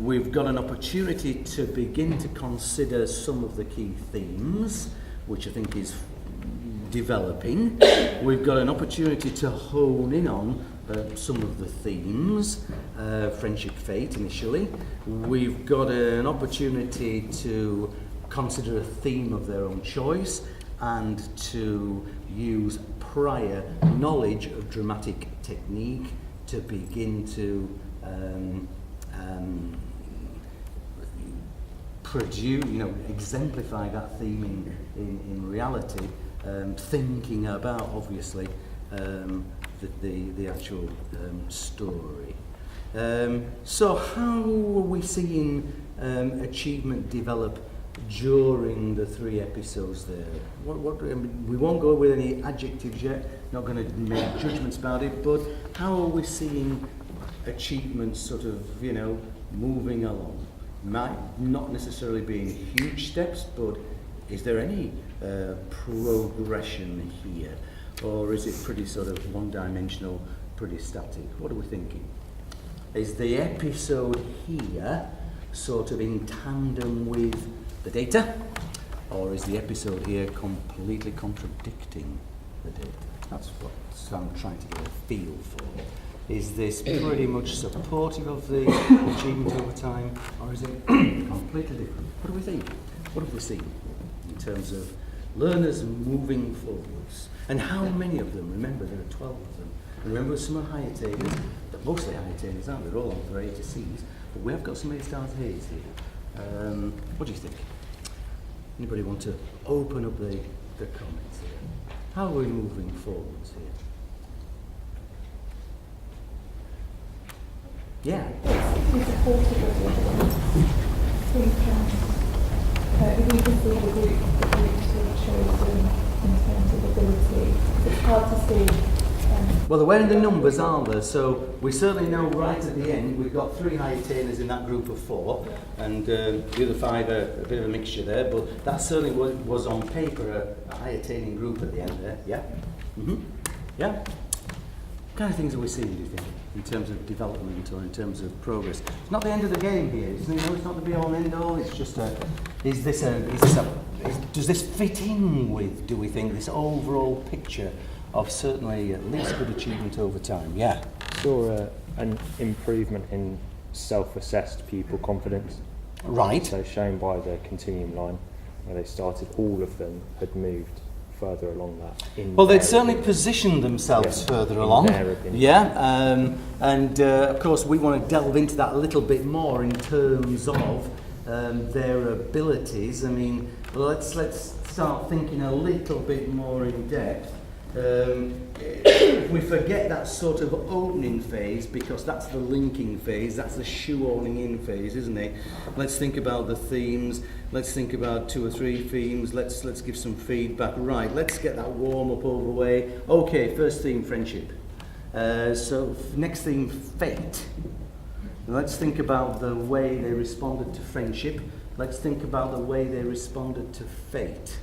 Speaker 10: We've got an opportunity to begin to consider some of the key themes, which I think is developing. We've got an opportunity to hone in on some of the themes, friendship, fate initially. We've got an opportunity to consider a theme of their own choice and to use prior knowledge of dramatic technique to begin to produce, exemplify that theme in reality, thinking about, obviously, the actual story. So how are we seeing achievement develop during the 3 episodes there? We won't go with any adjectives yet, not going to make judgments about it, but how are we seeing achievements sort of, moving along? Might not necessarily be in huge steps, but is there any progression here? Or is it pretty sort of one-dimensional, pretty static? What are we thinking? Is the episode here sort of in tandem with the data? Or is the episode here completely contradicting the data? That's what I'm trying to get a feel for. Is this pretty much supportive of the achievement over time, or is it completely different? What do we think? What have we seen in terms of learners moving forwards? And how many of them? Remember, there are 12 of them. And remember, some are high attainers. They're mostly high attainers, aren't they? They're all on for A to C's. But we have got some A stars A's here. What do you think? Anybody want to open up the comments here? How are we moving forwards here? Yeah.
Speaker 11: It's supportive of the I think if we can see the group sort of chosen in terms of ability, it's hard to see.
Speaker 10: Well, they're wearing the numbers, aren't they? So we certainly know right at the end we've got 3 high attainers in that group of 4, and the other 5 are a bit of a mixture there, but that certainly was on paper a high attaining group at the end there. Yeah? Yeah? What kind of things are we seeing, do you think, in terms of development or in terms of progress? It's not the end of the game here, isn't it? No, it's not the be-all and end-all. It's just does this fit in with, do we think, this overall picture of certainly at least good achievement over time? Yeah.
Speaker 15: Saw an improvement in self-assessed pupil confidence.
Speaker 10: Right.
Speaker 15: So shown by the continuum line, where they started, all of them had moved further along that.
Speaker 10: Well, they'd certainly positioned themselves further along. Yeah, and of course we want to delve into that a little bit more in terms of their abilities. I mean, let's start thinking a little bit more in depth. We forget that sort of opening phase, because that's the linking phase, that's the shoehorning in phase, isn't it? Let's think about the themes, let's think about 2 or 3 themes, let's give some feedback. Right, let's get that warm up over the way. Okay, first theme, friendship. So next theme, fate. Let's think about the way they responded to friendship. Let's think about the way they responded to fate.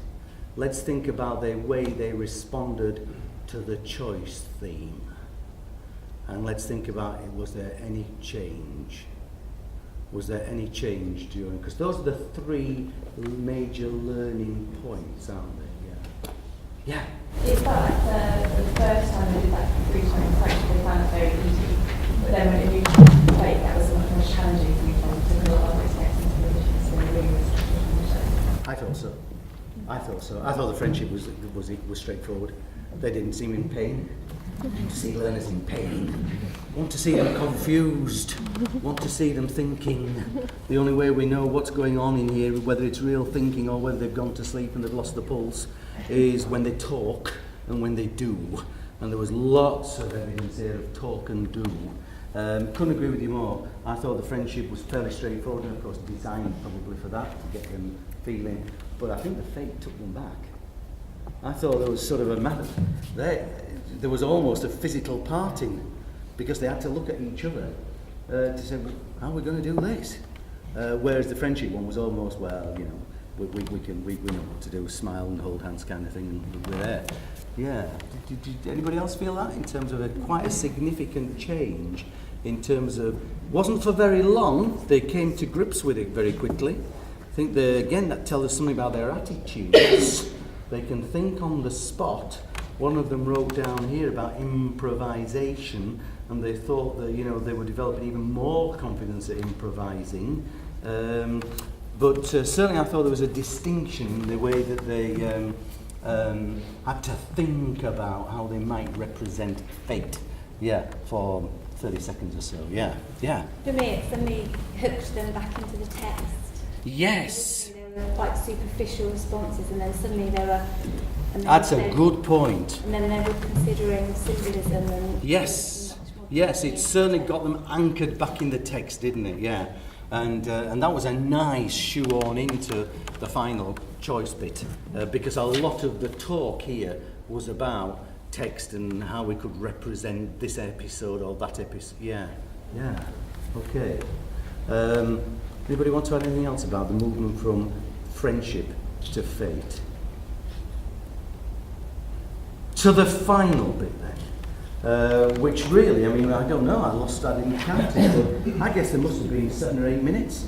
Speaker 10: Let's think about the way they responded to the choice theme. And let's think about, was there any change? Was there any change during? Because those are the 3 major learning points, aren't they? Yeah.
Speaker 14: It's like the first time they did that 3 times practice, they found it very easy. But then when it moved to fate, that was much more challenging for me. It took a lot of expecting to really
Speaker 10: I thought so. I thought the friendship was straightforward. They didn't seem in pain. Want to see learners in pain. Want to see them confused. Want to see them thinking. The only way we know what's going on in here, whether it's real thinking or whether they've gone to sleep and they've lost the pulse, is when they talk and when they do. And there was lots of evidence here of talk and do. Couldn't agree with you more. I thought the friendship was fairly straightforward, and of course designed probably for that, to get them feeling. But I think the fate took them back. I thought there was sort of a matter. There was almost a physical parting, because they had to look at each other to say, how are we going to do this? Whereas the friendship one was almost, well, you know, we know what to do, smile and hold hands kind of thing, and we're there. Yeah. Did anybody else feel that in terms of quite a significant change? In terms of, wasn't for very long, they came to grips with it very quickly. I think that tells us something about their attitudes. They can think on the spot. One of them wrote down here about improvisation, and they thought that, you know, they were developing even more confidence at improvising. But certainly I thought there was a distinction in the way that they had to think about how they might represent fate. Yeah, for 30 seconds or so. Yeah.
Speaker 13: For me, it suddenly hooked them back into the text.
Speaker 10: Yes.
Speaker 13: There were quite superficial responses, and then suddenly there were.
Speaker 10: That's a good point.
Speaker 13: And then they were considering symbolism and.
Speaker 10: Yes, it certainly got them anchored back in the text, didn't it? Yeah, and that was a nice shoehorn into the final choice bit, because a lot of the talk here was about text and how we could represent this episode or that episode. Yeah. Okay. Anybody want to add anything else about the movement from friendship to fate? To the final bit then, which really, I mean, I don't know, I didn't count it, but I guess there must have been 7 or 8 minutes.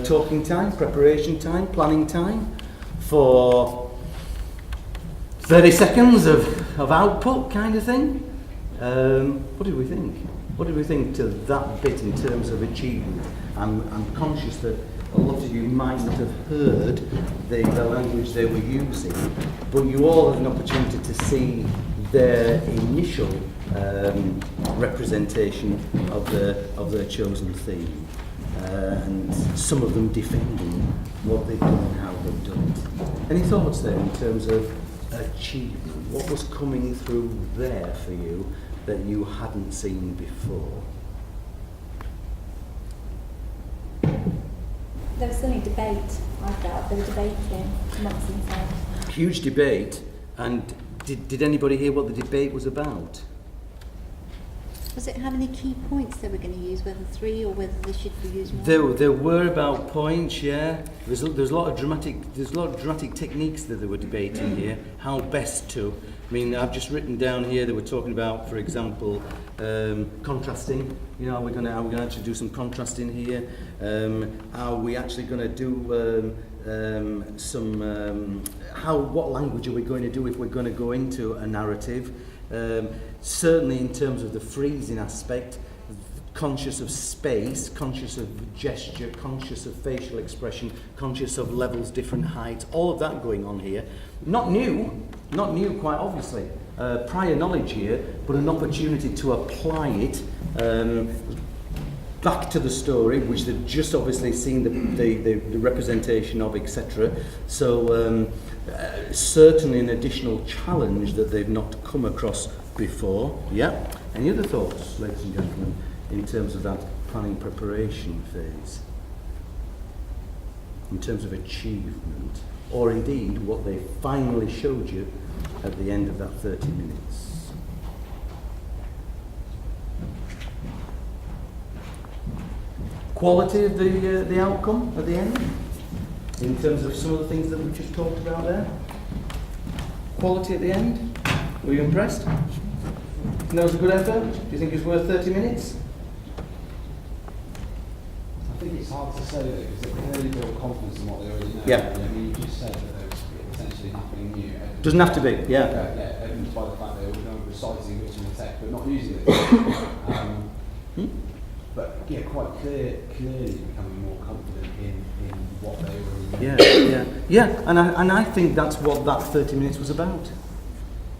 Speaker 10: Talking time, preparation time, planning time, for 30 seconds of output kind of thing. What did we think? What did we think to that bit in terms of achievement? I'm conscious that a lot of you might not have heard the language they were using, but you all had an opportunity to see their initial representation of their chosen theme, and some of them defending what they've done and how they've done it. Any thoughts there in terms of achievement? What was coming through there for you that you hadn't seen before?
Speaker 13: There was certainly debate, I felt. They were debating amongst themselves.
Speaker 10: Huge debate. And did anybody hear what the debate was about?
Speaker 13: Was it how many key points they were going to use, whether 3 or whether they should be used more?
Speaker 10: There were about points, yeah. There's a lot of dramatic techniques that they were debating here. How best to. I mean, I've just written down here they were talking about, for example, contrasting. You know, are we going to actually do some contrasting here? Are we actually going to do what language are we going to do if we're going to go into a narrative? Certainly in terms of the freezing aspect, conscious of space, conscious of gesture, conscious of facial expression, conscious of levels, different heights, all of that going on here. Not new quite obviously. Prior knowledge here, but an opportunity to apply it back to the story, which they've just obviously seen the representation of, etc. So certainly an additional challenge that they've not come across before. Yeah. Any other thoughts, ladies and gentlemen, in terms of that planning preparation phase? In terms of achievement, or indeed what they finally showed you at the end of that 30 minutes? Quality of the outcome at the end, in terms of some of the things that we just talked about there. Quality at the end, were you impressed? And that was a good effort? Do you think it's worth 30 minutes?
Speaker 16: I think it's hard to say though, because they clearly build confidence in what they already know.
Speaker 10: Yeah.
Speaker 16: I mean, you just said that there was potentially nothing new.
Speaker 10: Doesn't have to be, yeah.
Speaker 16: Yeah, evidenced by the fact they were reciting which in the text, but not using it. But yeah, quite clearly becoming more confident in what they already know.
Speaker 10: Yeah, and I think that's what that 30 minutes was about.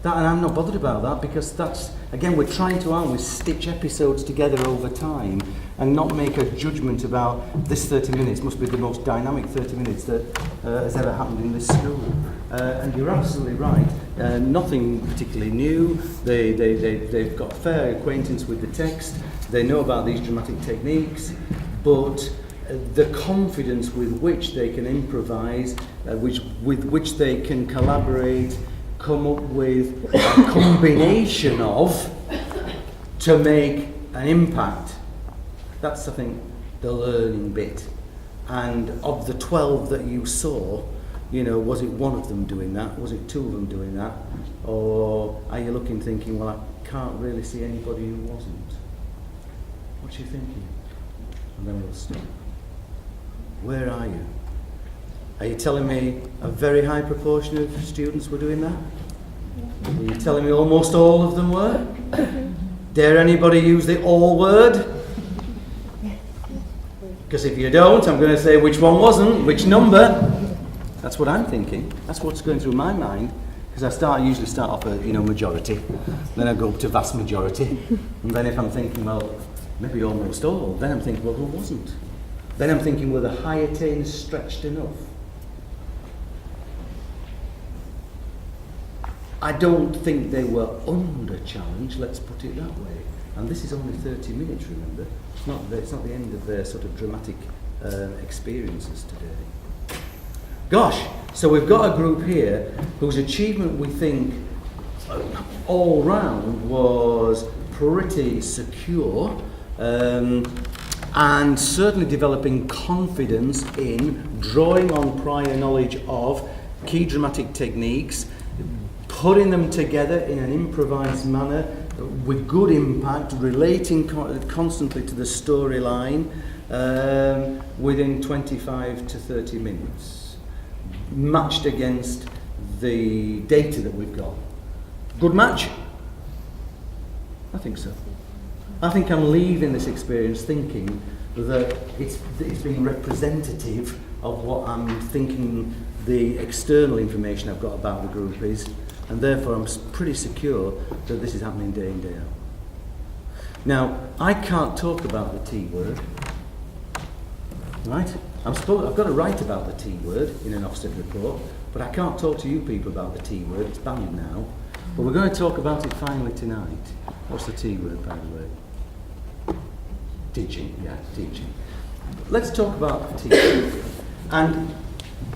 Speaker 10: That, and I'm not bothered about that, because that's, again, we're trying to, aren't we, stitch episodes together over time and not make a judgment about this 30 minutes must be the most dynamic 30 minutes that has ever happened in this school. And you're absolutely right. Nothing particularly new. They've got fair acquaintance with the text. They know about these dramatic techniques, but the confidence with which they can improvise, with which they can collaborate, come up with a combination of to make an impact. That's, I think, the learning bit. And of the 12 that you saw, you know, was it one of them doing that? Was it two of them doing that? Or are you looking thinking, well, I can't really see anybody who wasn't? What are you thinking? And then we'll stop. Where are you? Are you telling me a very high proportion of students were doing that? Are you telling me almost all of them were? Dare anybody use the all word? Because if you don't, I'm going to say which one wasn't, which number. That's what I'm thinking. That's what's going through my mind. Because I usually start off at, majority. Then I go up to vast majority. And then if I'm thinking, well, maybe almost all, then I'm thinking, well, who wasn't? Then I'm thinking, were the high attainers stretched enough? I don't think they were under challenge, let's put it that way. And this is only 30 minutes, remember? It's not the end of their sort of dramatic experiences today. Gosh, so we've got a group here whose achievement we think all round was pretty secure, and certainly developing confidence in drawing on prior knowledge of key dramatic techniques, putting them together in an improvised manner with good impact, relating constantly to the storyline within 25 to 30 minutes, matched against the data that we've got. Good match? I think so. I think I'm leaving this experience thinking that it's been representative of what I'm thinking the external information I've got about the group is, and therefore I'm pretty secure that this is happening day in, day out. Now, I can't talk about the T word, right? I've got to write about the T word in an Ofsted report, but I can't talk to you people about the T word, it's banned now. But we're going to talk about it finally tonight. What's the T word, by the way? Teaching, yeah, teaching. Let's talk about the T word. And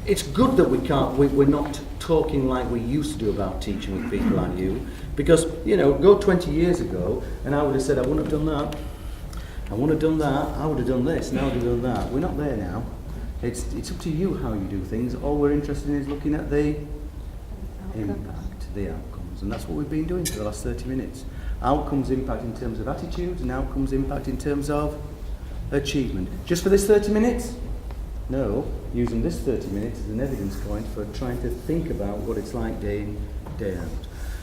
Speaker 10: it's good that we're not talking like we used to do about teaching with people like you, because, go 20 years ago, and I would have said, I wouldn't have done that, I wouldn't have done that, I would have done this, and I would have done that. We're not there now. It's up to you how you do things. All we're interested in is looking at the impact, the outcomes, and that's what we've been doing for the last 30 minutes. Outcomes impact in terms of attitudes, and outcomes impact in terms of achievement. Just for this 30 minutes? No, using this 30 minutes as an evidence point for trying to think about what it's like day in, day out.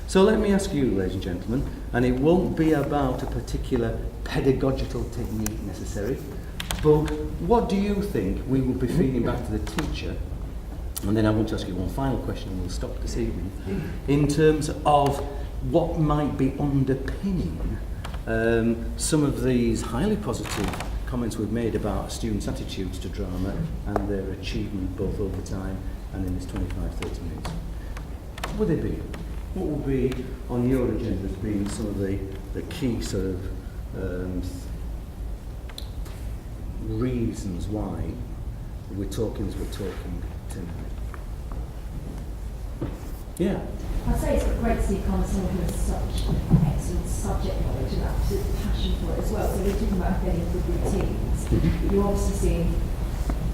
Speaker 10: So let me ask you, ladies and gentlemen, and it won't be about a particular pedagogical technique necessary, but what do you think we will be feeding back to the teacher? And then I want to ask you one final question and we'll stop this evening. In terms of what might be underpinning some of these highly positive comments we've made about students' attitudes to drama and their achievement both over time and in this 25-30 minutes. What would they be? What will be on your agenda as being some of the key sort of reasons why we're talking as we're talking tonight? Yeah.
Speaker 14: I'd say it's great to see kind of someone who has such excellent subject knowledge and absolute passion for it as well. So we're talking about getting good routines. But you're obviously seeing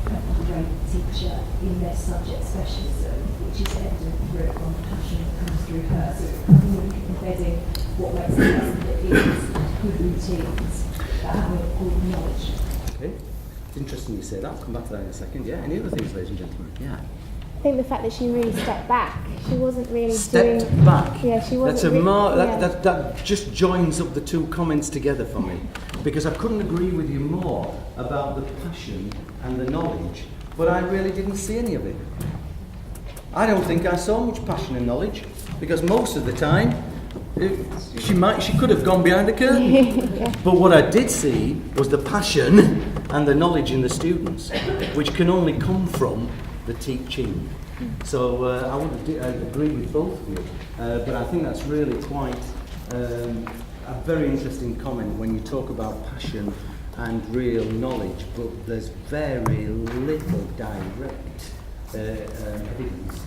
Speaker 14: a great teacher in their subject specialism, which is evident through it from the passion that comes through her. So it's kind of embedding what makes a lesson that is good routines, that have a good knowledge.
Speaker 10: Okay. It's interesting you say that. I'll come back to that in a second. Yeah. Any other things, ladies and gentlemen? Yeah.
Speaker 5: I think the fact that she really stepped back. She wasn't really
Speaker 10: stepped
Speaker 5: doing...
Speaker 10: back.
Speaker 5: Yeah, she wasn't.
Speaker 10: That's a
Speaker 5: really,
Speaker 10: that just joins up the two comments together for me, because I couldn't agree with you more about the passion and the knowledge, but I really didn't see any of it. I don't think I saw much passion and knowledge, because most of the time she could have gone behind the curtain. Yeah. But what I did see was the passion and the knowledge in the students, which can only come from the teaching. So I would agree with both of you, but I think that's really quite a very interesting comment when you talk about passion and real knowledge, but there's very little direct evidence,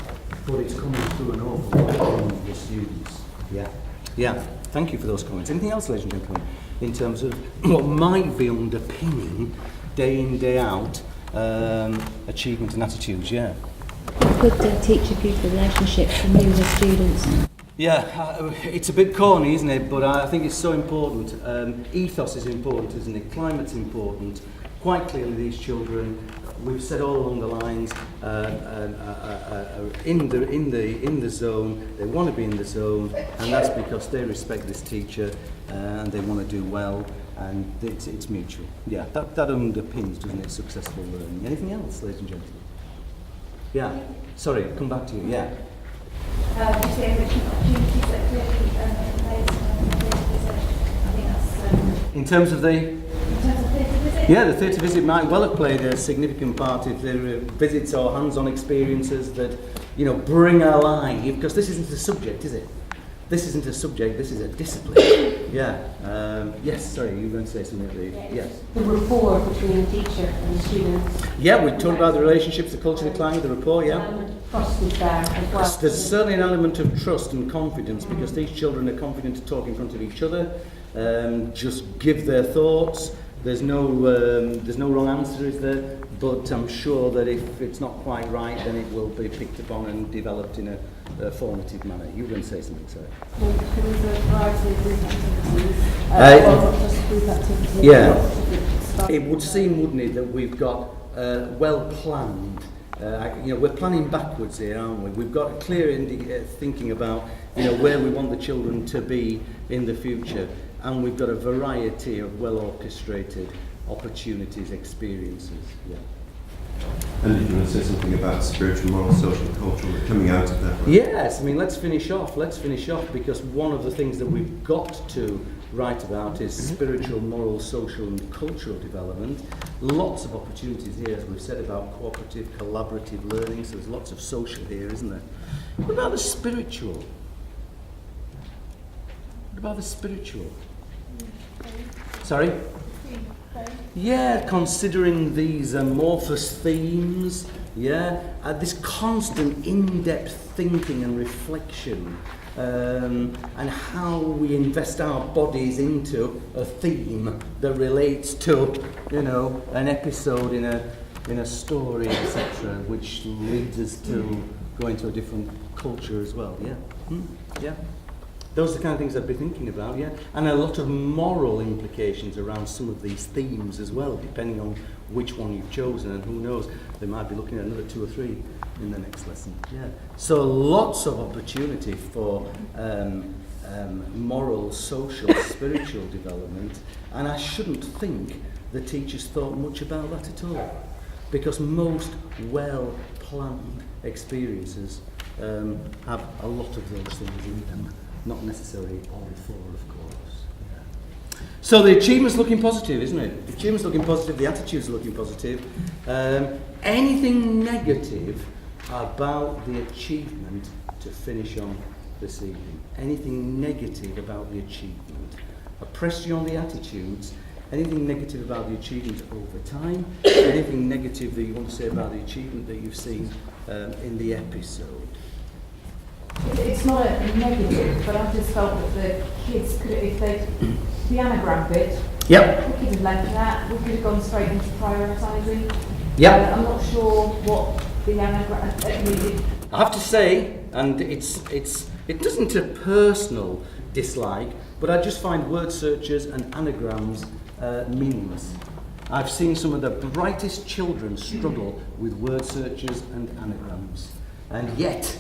Speaker 10: but it's coming through an awful lot from the students. Yeah. Thank you for those comments. Anything else, ladies and gentlemen, in terms of what might be underpinning day in, day out achievement and attitudes? Yeah.
Speaker 17: Good teacher-pupil relationships from you and the students.
Speaker 10: Yeah, it's a bit corny, isn't it? But I think it's so important. Ethos is important, isn't it? Climate's important. Quite clearly, these children, we've said all along the lines, in the zone. They want to be in the zone, and that's because they respect this teacher and they want to do well. And it's mutual. Yeah, that underpins, doesn't it, successful learning. Anything else, ladies and gentlemen? Yeah. Sorry, come back to you. Yeah.
Speaker 14: Just the enrichment opportunities that clearly I think that's...
Speaker 10: In terms of the...
Speaker 14: theatre visit?
Speaker 10: Yeah, the theatre visit might well have played a significant part if there are visits or hands-on experiences that, bring alive, because this isn't a subject, is it? This isn't a subject, this is a discipline. Yeah. Yes, sorry, you were going to say something. Yes.
Speaker 17: The rapport between the teacher and the students.
Speaker 10: Yeah, we talked about the relationships, the culture, the climate, the rapport, yeah.
Speaker 17: Trust is there as well.
Speaker 10: There's certainly an element of trust and confidence, because these children are confident to talk in front of each other, just give their thoughts. There's no wrong answer, is there? But I'm sure that if it's not quite right, then it will be picked upon and developed in a formative manner. You were going to say something, sir?
Speaker 11: Well, there's a variety of group activities. Not just group activities.
Speaker 10: Yeah. It would seem, wouldn't it, that we've got well planned. We're planning backwards here, aren't we? We've got a clear thinking about where we want the children to be in the future, and we've got a variety of well orchestrated opportunities, experiences. Yeah.
Speaker 18: And did you want to say something about spiritual, moral, social, cultural coming out of that? Right?
Speaker 10: Yes, let's finish off because one of the things that we've got to write about is spiritual, moral, social and cultural development. Lots of opportunities here, as we've said, about cooperative, collaborative learning, so there's lots of social here, isn't there? What about the spiritual? What about the spiritual? Sorry? Yeah, considering these amorphous themes, this constant in-depth thinking and reflection, and how we invest our bodies into a theme that relates to, an episode in a story, etc., which leads us to go into a different culture as well. Yeah. Yeah. Those are the kind of things I'd be thinking about, yeah. And a lot of moral implications around some of these themes as well, depending on which one you've chosen, and who knows, they might be looking at another 2 or 3 in the next lesson. Yeah. So lots of opportunity for moral, social, spiritual development, and I shouldn't think the teachers thought much about that at all, because most well-planned experiences have a lot of those things in them. Not necessarily all 4, of course. Yeah. So the achievement's looking positive, isn't it? The achievement's looking positive, the attitude's looking positive. Anything negative about the achievement to finish on this evening? Anything negative about the achievement? I pressed you on the attitudes. Anything negative about the achievement over time? Anything negative that you want to say about the achievement that you've seen in the episode?
Speaker 14: It's not a negative, but I just felt that the kids could, if they, the anagram bit,
Speaker 10: yep.
Speaker 14: We could have left that, we could have gone straight into prioritising.
Speaker 10: Yep.
Speaker 14: I'm not sure what the anagram needed.
Speaker 10: I have to say, and it doesn't a personal dislike, but I just find word searches and anagrams meaningless. I've seen some of the brightest children struggle with word searches and anagrams, and yet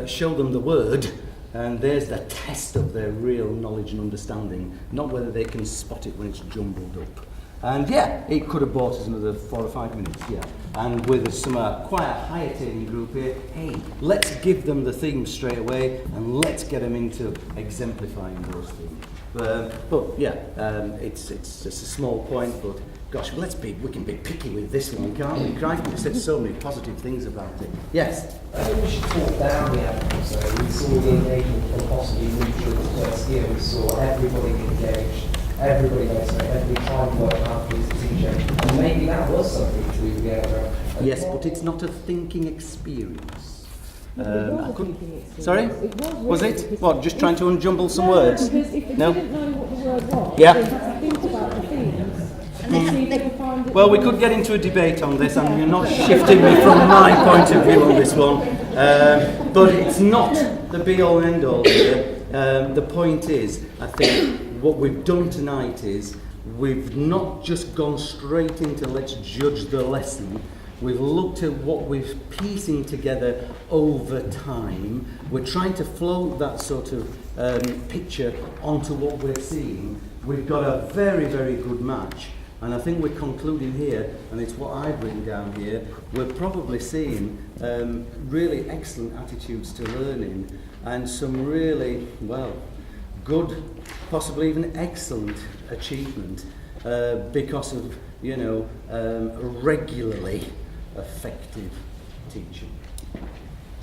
Speaker 10: show them the word, and there's the test of their real knowledge and understanding, not whether they can spot it when it's jumbled up. And yeah, it could have bought us another 4 or 5 minutes, yeah. And with some quite a high-attaining group here, hey, let's give them the themes straight away and let's get them into exemplifying those themes. But yeah, it's just a small point, but gosh, we can be picky with this one, can't we? Crikey, we said so many positive things about it. Yes?
Speaker 19: I think we should talk down the outcomes though. We saw the engagement from possibly neutral the first year. We saw everybody engaged, everybody motivated, everybody trying to work hard for the teacher. And maybe that was something to do together.
Speaker 10: Yes, but it's not a thinking experience. I couldn't. Sorry? Was it? What, just trying to unjumble some words?
Speaker 11: Because if they didn't know what the word was,
Speaker 10: yeah.
Speaker 11: they had to think about the themes.
Speaker 10: Well, we could get into a debate on this, and you're not shifting me from my point of view on this one. But it's not the be-all and end-all here. The point is, I think what we've done tonight is we've not just gone straight into let's judge the lesson. We've looked at what we're piecing together over time. We're trying to float that sort of picture onto what we're seeing. We've got a very, very good match. And I think we're concluding here, and it's what I've written down here, we're probably seeing really excellent attitudes to learning and some really, well, good, possibly even excellent achievement because of, regularly effective teaching.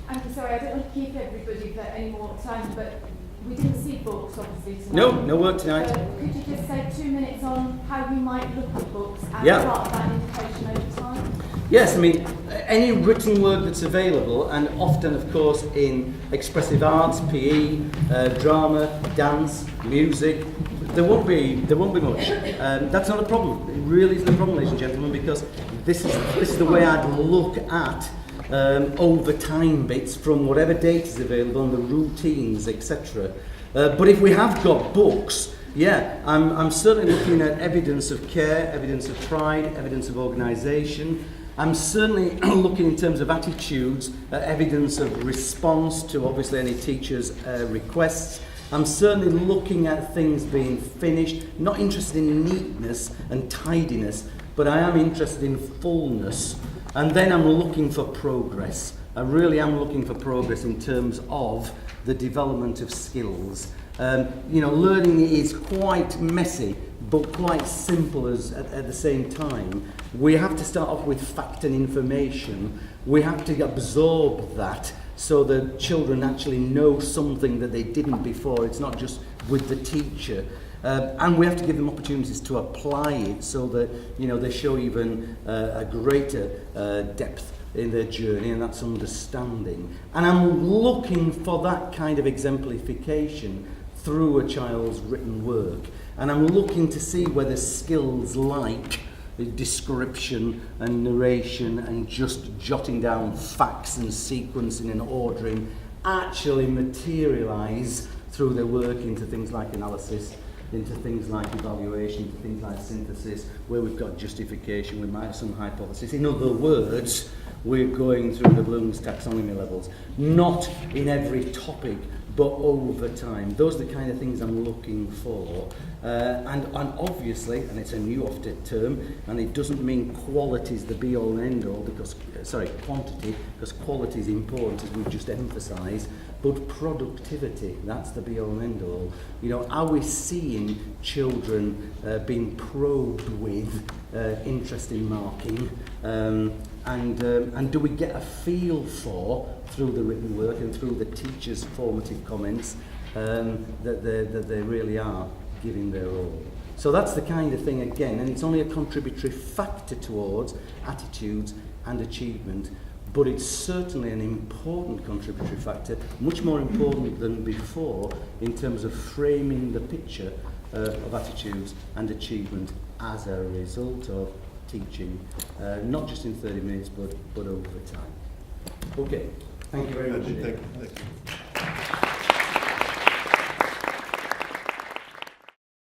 Speaker 14: I'm sorry, I don't want to keep everybody for any more time, but we didn't see books, obviously, tonight.
Speaker 10: No work tonight.
Speaker 14: So could you just say 2 minutes on how you might look at books and
Speaker 10: Yeah.
Speaker 14: part of that indication over time?
Speaker 10: Yes, I mean, any written word that's available, and often, of course, in expressive arts, PE, drama, dance, music, there won't be much. That's not a problem. It really isn't a problem, ladies and gentlemen, because this is the way I'd look at over time bits from whatever data is available and the routines, etc. But if we have got books, yeah, I'm certainly looking at evidence of care, evidence of pride, evidence of organisation. I'm certainly looking in terms of attitudes, evidence of response to obviously any teacher's requests. I'm certainly looking at things being finished, not interested in neatness and tidiness, but I am interested in fullness. And then I'm looking for progress. I really am looking for progress in terms of the development of skills. Learning is quite messy, but quite simple at the same time. We have to start off with fact and information. We have to absorb that so that children actually know something that they didn't before. It's not just with the teacher. And we have to give them opportunities to apply it so that, they show even a greater depth in their journey, and that's understanding. And I'm looking for that kind of exemplification through a child's written work. And I'm looking to see whether skills like description and narration and just jotting down facts and sequencing and ordering actually materialise through their work into things like analysis, into things like evaluation, into things like synthesis, where we've got justification, we might have some hypothesis. In other words,
Speaker 20: we're going through the Bloom's taxonomy levels. Not in every topic, but over time. Those are the kind of things I'm looking for. And obviously, and it's a new often term, and it doesn't mean quality is the be-all and end-all, because, quantity, because quality is important, as we've just emphasised, but productivity, that's the be-all and end-all. You know, are we seeing children being probed with interest in marking, and do we get a feel for, through the written work and through the teachers' formative comments, that they really are giving their all. So that's the kind of thing, again, and it's only a contributory factor towards attitudes and achievement, but it's certainly an important contributory factor, much more important than before in terms of framing the picture of attitudes and achievement as a result of teaching, not just in 30 minutes, but over time. Okay, thank you very much.
Speaker 18: Thank you.